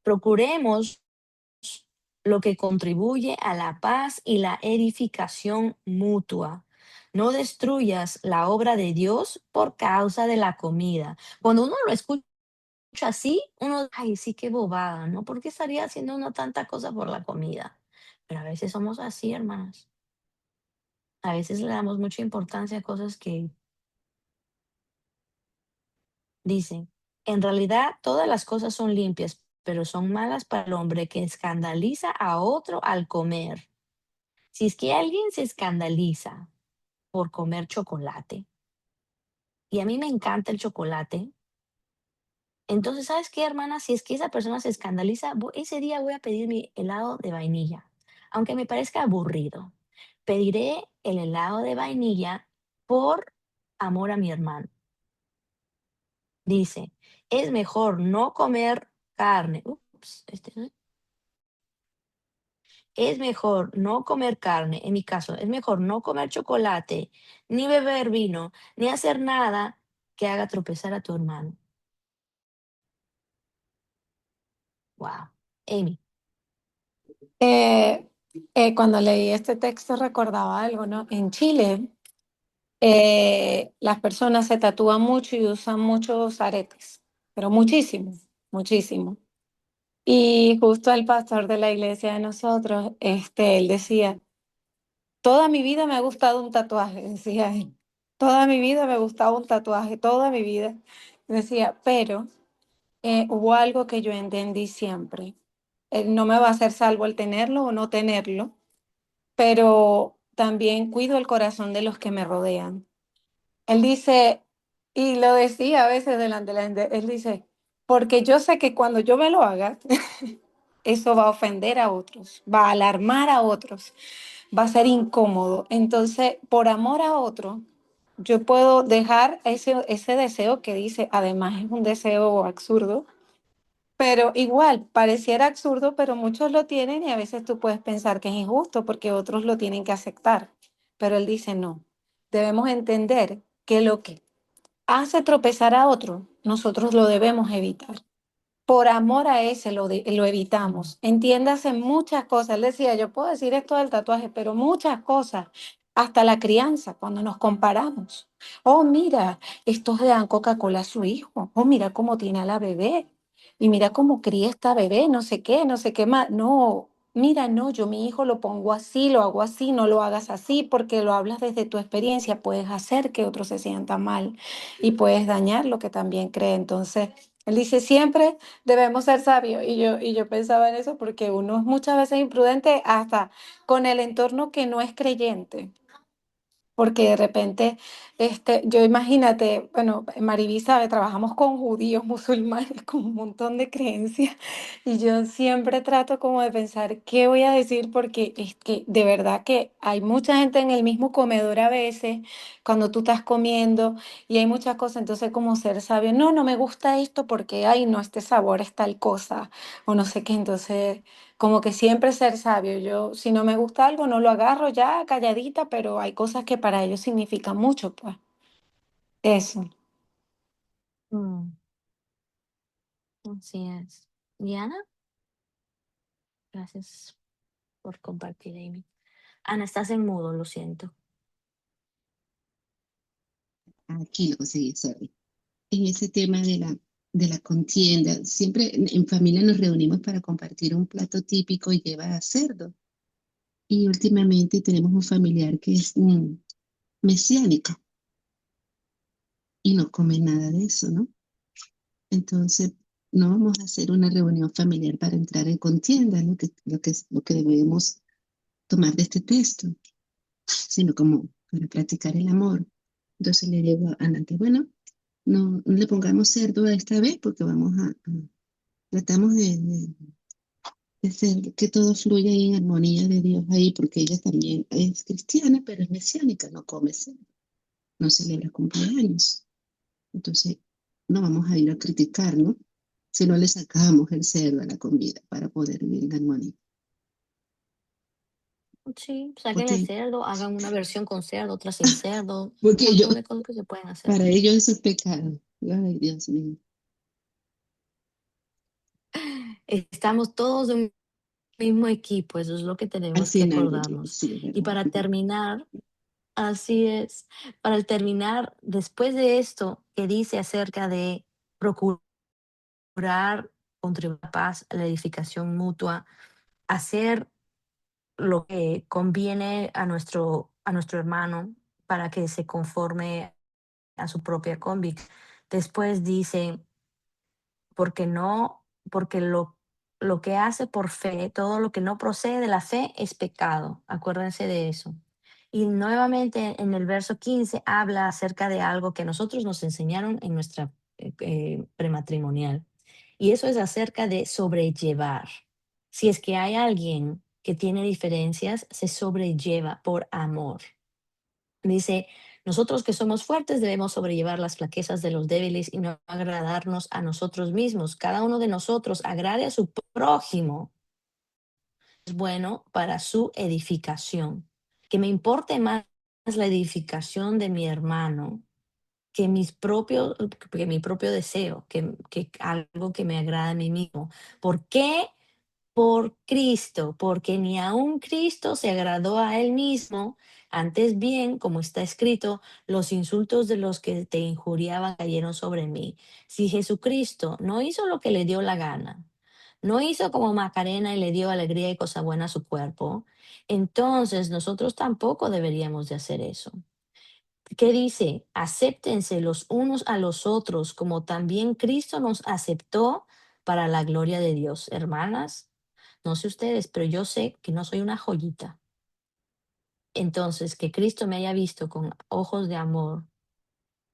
procuremos lo que contribuye a la paz y la edificación mutua. No destruyas la obra de Dios por causa de la comida. Cuando uno lo escucha así, uno, ay, sí, qué bobada, ¿no? ¿Por qué estaría haciendo uno tanta cosa por la comida? Pero a veces somos así, hermanas. A veces le damos mucha importancia a cosas que dicen. En realidad, todas las cosas son limpias, pero son malas para el hombre que escandaliza a otro al comer. Si es que alguien se escandaliza por comer chocolate, y a mí me encanta el chocolate, Entonces, ¿sabes qué, hermana? Si es que esa persona se escandaliza, ese día voy a pedir mi helado de vainilla, aunque me parezca aburrido. Pediré el helado de vainilla por amor a mi hermano. Dice, es mejor no comer carne. Ups, no es mejor no comer carne, en mi caso, es mejor no comer chocolate, ni beber vino, ni hacer nada que haga tropezar a tu hermano. Wow. Amy. Cuando leí este texto recordaba algo, ¿no? En Chile, las personas se tatúan mucho y usan muchos aretes, pero muchísimo, muchísimo. Y justo el pastor de la iglesia de nosotros, él decía, toda mi vida me ha gustado un tatuaje, decía él. Toda mi vida me gustaba un tatuaje, toda mi vida. Decía, pero hubo algo que yo entendí siempre. No me va a hacer salvo el tenerlo o no tenerlo, pero también cuido el corazón de los que me rodean. Él dice, y lo decía a veces delante de la gente, él dice, porque yo sé que cuando yo me lo haga, eso va a ofender a otros, va a alarmar a otros, va a ser incómodo. Entonces, por amor a otro, yo puedo dejar ese deseo que dice, además es un deseo absurdo, pero igual, pareciera absurdo, pero muchos lo tienen y a veces tú puedes pensar que es injusto porque otros lo tienen que aceptar. Pero él dice, no, debemos entender que lo que hace tropezar a otro, nosotros lo debemos evitar. Por amor a ese lo evitamos. Entiéndase muchas cosas. Él decía, yo puedo decir esto del tatuaje, pero muchas cosas, hasta la crianza, cuando nos comparamos. Oh, mira, estos le dan Coca-Cola a su hijo. Oh, mira cómo tiene a la bebé. Y mira cómo cría esta bebé, no sé qué más. No, mira, no, yo mi hijo lo pongo así, lo hago así, no lo hagas así, porque lo hablas desde tu experiencia. Puedes hacer que otro se sienta mal y puedes dañar lo que también cree. Entonces, él dice siempre debemos ser sabios. Y yo pensaba en eso porque uno es muchas veces imprudente hasta con el entorno que no es creyente. Porque de repente, yo imagínate, bueno, Mariví sabe, trabajamos con judíos, musulmanes, con un montón de creencias, y yo siempre trato como de pensar qué voy a decir, porque es que de verdad que hay mucha gente en el mismo comedor a veces, cuando tú estás comiendo, y hay muchas cosas, entonces como ser sabio, no, no me gusta esto porque, ay, no, este sabor es tal cosa, o no sé qué, entonces como que siempre ser sabio. Yo, si no me gusta algo, no lo agarro ya calladita, pero hay cosas que para ellos significan mucho, pues. Eso. Mm, así es. Diana, gracias por compartir, Amy. Ana, estás en mudo, lo siento. Aquí lo conseguí, sorry. En ese tema de la contienda, siempre en familia nos reunimos para compartir un plato típico y lleva cerdo. Y últimamente tenemos un familiar que es mesiánico y no come nada de eso, ¿no? Entonces, no vamos a hacer una reunión familiar para entrar en contienda, lo que debemos tomar de este texto, sino como para practicar el amor. Entonces le digo a Nati, bueno, no le pongamos cerdo a esta vez porque tratamos de hacer que todo fluya en armonía de Dios ahí, porque ella también es cristiana, pero es mesiánica, no come cerdo, no celebra cumpleaños. Entonces, no vamos a ir a criticar, ¿no? Si no le sacamos el cerdo a la comida para poder vivir en armonía. Sí, saquen el Porque, cerdo, hagan una versión con cerdo, otra sin cerdo, un porque montón de cosas que se pueden hacer. para ellos eso es pecado. Ay, Dios mío. Estamos todos en un mismo equipo, eso es lo que tenemos que Hacen algo bien, acordarnos. sí, es Y verdad. para terminar, así es, para terminar, después de esto que dice acerca de procurar contribuir a la paz, a la edificación mutua, hacer lo que conviene a nuestro hermano para que se conforme a su propia convicción. Después dice, porque no, porque lo que hace por fe, todo lo que no procede de la fe es pecado. Acuérdense de eso. Y nuevamente en el verso 15 habla acerca de algo que nosotros nos enseñaron en nuestra prematrimonial. Y eso es acerca de sobrellevar. Si es que hay alguien que tiene diferencias, se sobrelleva por amor. Dice, nosotros que somos fuertes debemos sobrellevar las flaquezas de los débiles y no agradarnos a nosotros mismos. Cada uno de nosotros agrade a su prójimo. Es bueno para su edificación. Que me importe más la edificación de mi hermano que que mi propio deseo, que algo que me agrada a mí mismo. ¿Por qué? Por Cristo, porque ni aun Cristo se agradó a él mismo, antes bien, como está escrito, los insultos de los que te injuriaban cayeron sobre mí. Si Jesucristo no hizo lo que le dio la gana, no hizo como Macarena y le dio alegría y cosa buena a su cuerpo, entonces nosotros tampoco deberíamos de hacer eso. ¿Qué dice? Acéptense los unos a los otros, como también Cristo nos aceptó para la gloria de Dios. Hermanas, no sé ustedes, pero yo sé que no soy una joyita. Entonces, que Cristo me haya visto con ojos de amor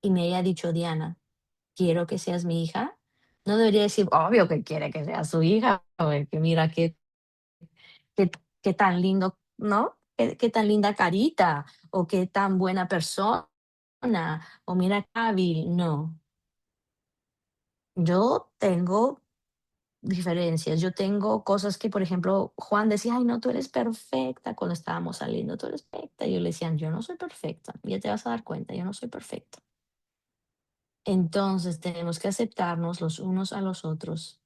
y me haya dicho, Diana, quiero que seas mi hija, no debería decir, obvio que quiere que sea su hija, o que mira qué, qué tan lindo, ¿no? Qué tan linda carita, o qué tan buena persona, o mira qué hábil. No, yo tengo diferencias. Yo tengo cosas que, por ejemplo, Juan decía, ay, no, tú eres perfecta cuando estábamos saliendo, tú eres perfecta. Y yo le decía, yo no soy perfecta, ya te vas a dar cuenta, yo no soy perfecta. Entonces tenemos que aceptarnos los unos a los otros,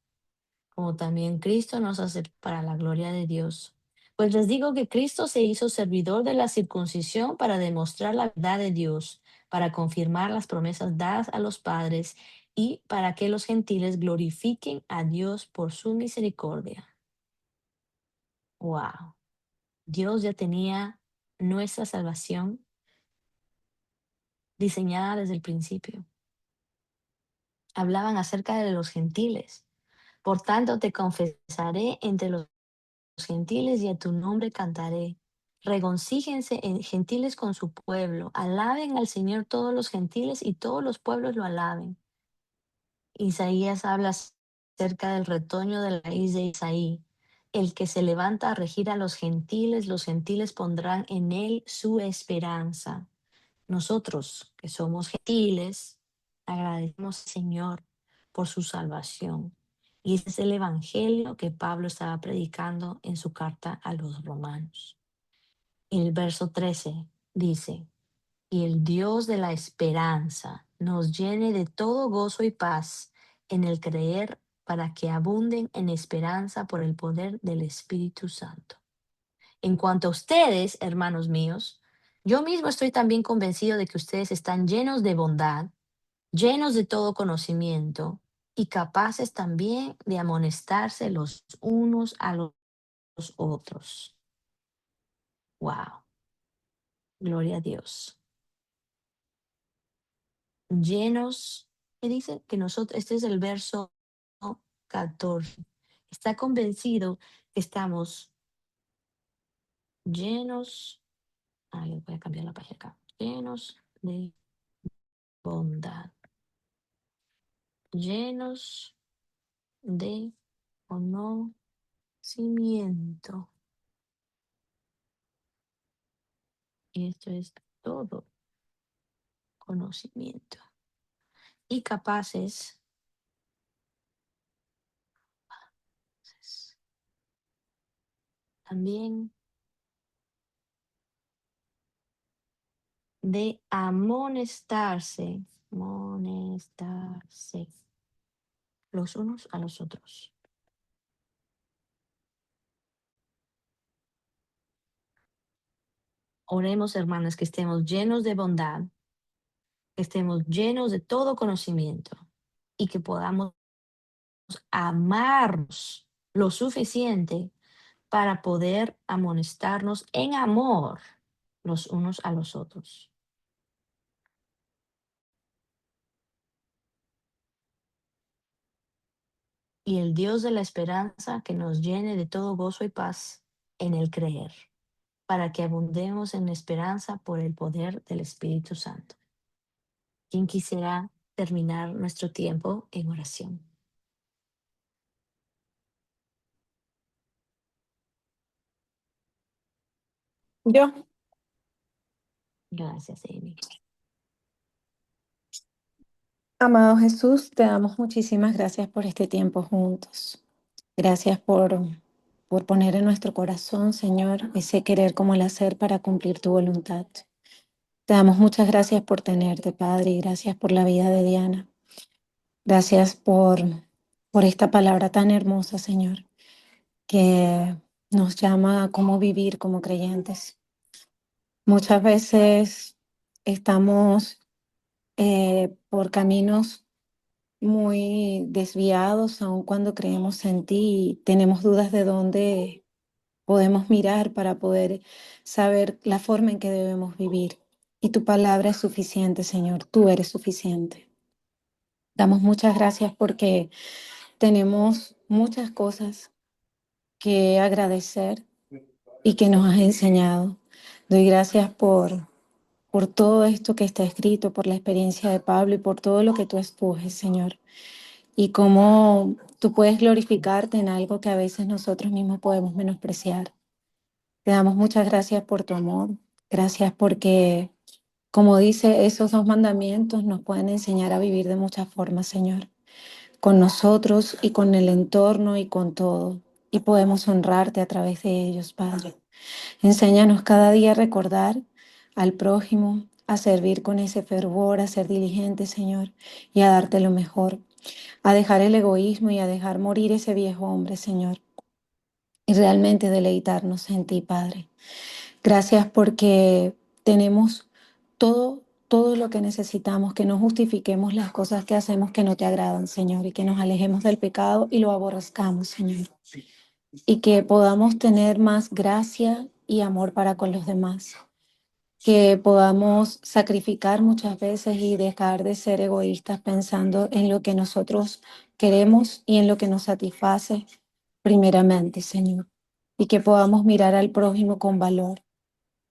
como también Cristo nos acepta para la gloria de Dios. Pues les digo que Cristo se hizo servidor de la circuncisión para demostrar la verdad de Dios, para confirmar las promesas dadas a los padres y para que los gentiles glorifiquen a Dios por su misericordia. Wow. Dios ya tenía nuestra salvación diseñada desde el principio. Hablaban acerca de los gentiles. Por tanto, te confesaré entre los gentiles y a tu nombre cantaré. Regocíjense en gentiles con su pueblo. Alaben al Señor todos los gentiles y todos los pueblos lo alaben. Isaías habla acerca del retoño de la raíz de Isaí, el que se levanta a regir a los gentiles pondrán en él su esperanza. Nosotros, que somos gentiles, agradecemos al Señor por su salvación. Y ese es el evangelio que Pablo estaba predicando en su carta a los romanos. El verso 13 dice, y el Dios de la esperanza nos llene de todo gozo y paz en el creer para que abunden en esperanza por el poder del Espíritu Santo. En cuanto a ustedes, hermanos míos, yo mismo estoy también convencido de que ustedes están llenos de bondad, llenos de todo conocimiento y capaces también de amonestarse los unos a los otros. Wow, gloria a Dios. Llenos, ¿qué dice? Que nosotros, este es el verso 14. Está convencido que estamos llenos, voy a cambiar la página acá, llenos de bondad, llenos de conocimiento. Y esto es todo conocimiento. Y capaces también de amonestarse los unos a los otros. Oremos, hermanas, que estemos llenos de bondad, que estemos llenos de todo conocimiento y que podamos amarnos lo suficiente para poder amonestarnos en amor los unos a los otros. Y el Dios de la esperanza que nos llene de todo gozo y paz en el creer, para que abundemos en esperanza por el poder del Espíritu Santo. ¿Quién quisiera terminar nuestro tiempo en oración. Yo, Gracias, Amy. amado Jesús, te damos muchísimas gracias por este tiempo juntos. Gracias por poner en nuestro corazón, Señor, ese querer como el hacer para cumplir tu voluntad. Te damos muchas gracias por tenerte, Padre, y gracias por la vida de Diana. Gracias por esta palabra tan hermosa, Señor, que nos llama a cómo vivir como creyentes. Muchas veces estamos por caminos muy desviados, aun cuando creemos en ti y tenemos dudas de dónde podemos mirar para poder saber la forma en que debemos vivir. Y tu palabra es suficiente, Señor, tú eres suficiente. Damos muchas gracias porque tenemos muchas cosas que agradecer y que nos has enseñado. Doy gracias por todo esto que está escrito, por la experiencia de Pablo y por todo lo que tú escoges, Señor. Y cómo tú puedes glorificarte en algo que a veces nosotros mismos podemos menospreciar. Te damos muchas gracias por tu amor. Gracias porque, como dice, esos dos mandamientos nos pueden enseñar a vivir de muchas formas, Señor. Con nosotros y con el entorno y con todo. Y podemos honrarte a través de ellos, Padre. Enséñanos cada día a recordar al prójimo, a servir con ese fervor, a ser diligente, Señor, y a darte lo mejor, a dejar el egoísmo y a dejar morir ese viejo hombre, Señor, y realmente deleitarnos en ti, Padre. Gracias porque tenemos todo lo que necesitamos, que no justifiquemos las cosas que hacemos que no te agradan, Señor, y que nos alejemos del pecado y lo aborrezcamos, Señor, y que podamos tener más gracia y amor para con los demás, que podamos sacrificar muchas veces y dejar de ser egoístas pensando en lo que nosotros queremos y en lo que nos satisface primeramente, Señor, y que podamos mirar al prójimo con valor.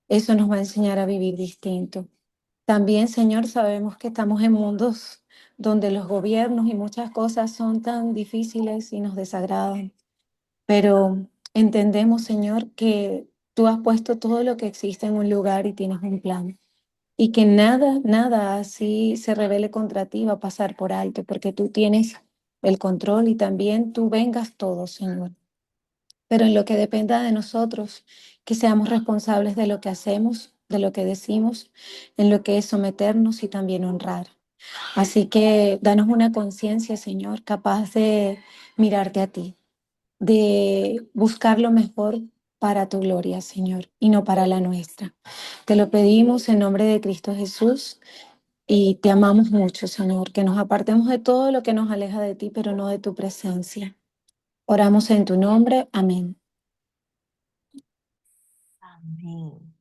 Eso nos va a enseñar a vivir distinto. También, Señor, sabemos que estamos en mundos donde los gobiernos y muchas cosas son tan difíciles y nos desagradan, pero entendemos, Señor, que tú has puesto todo lo que existe en un lugar y tienes un plan. Y que nada así se revele contra ti va a pasar por alto, porque tú tienes el control y también tú vengas todo, Señor. Pero en lo que dependa de nosotros, que seamos responsables de lo que hacemos, de lo que decimos, en lo que es someternos y también honrar. Así que danos una conciencia, Señor, capaz de mirarte a ti, de buscar lo mejor para tu gloria, Señor, y no para la nuestra. Te lo pedimos en nombre de Cristo Jesús y te amamos mucho, Señor, que nos apartemos de todo lo que nos aleja de ti, pero no de tu presencia. Oramos en tu nombre. Amén. Amén.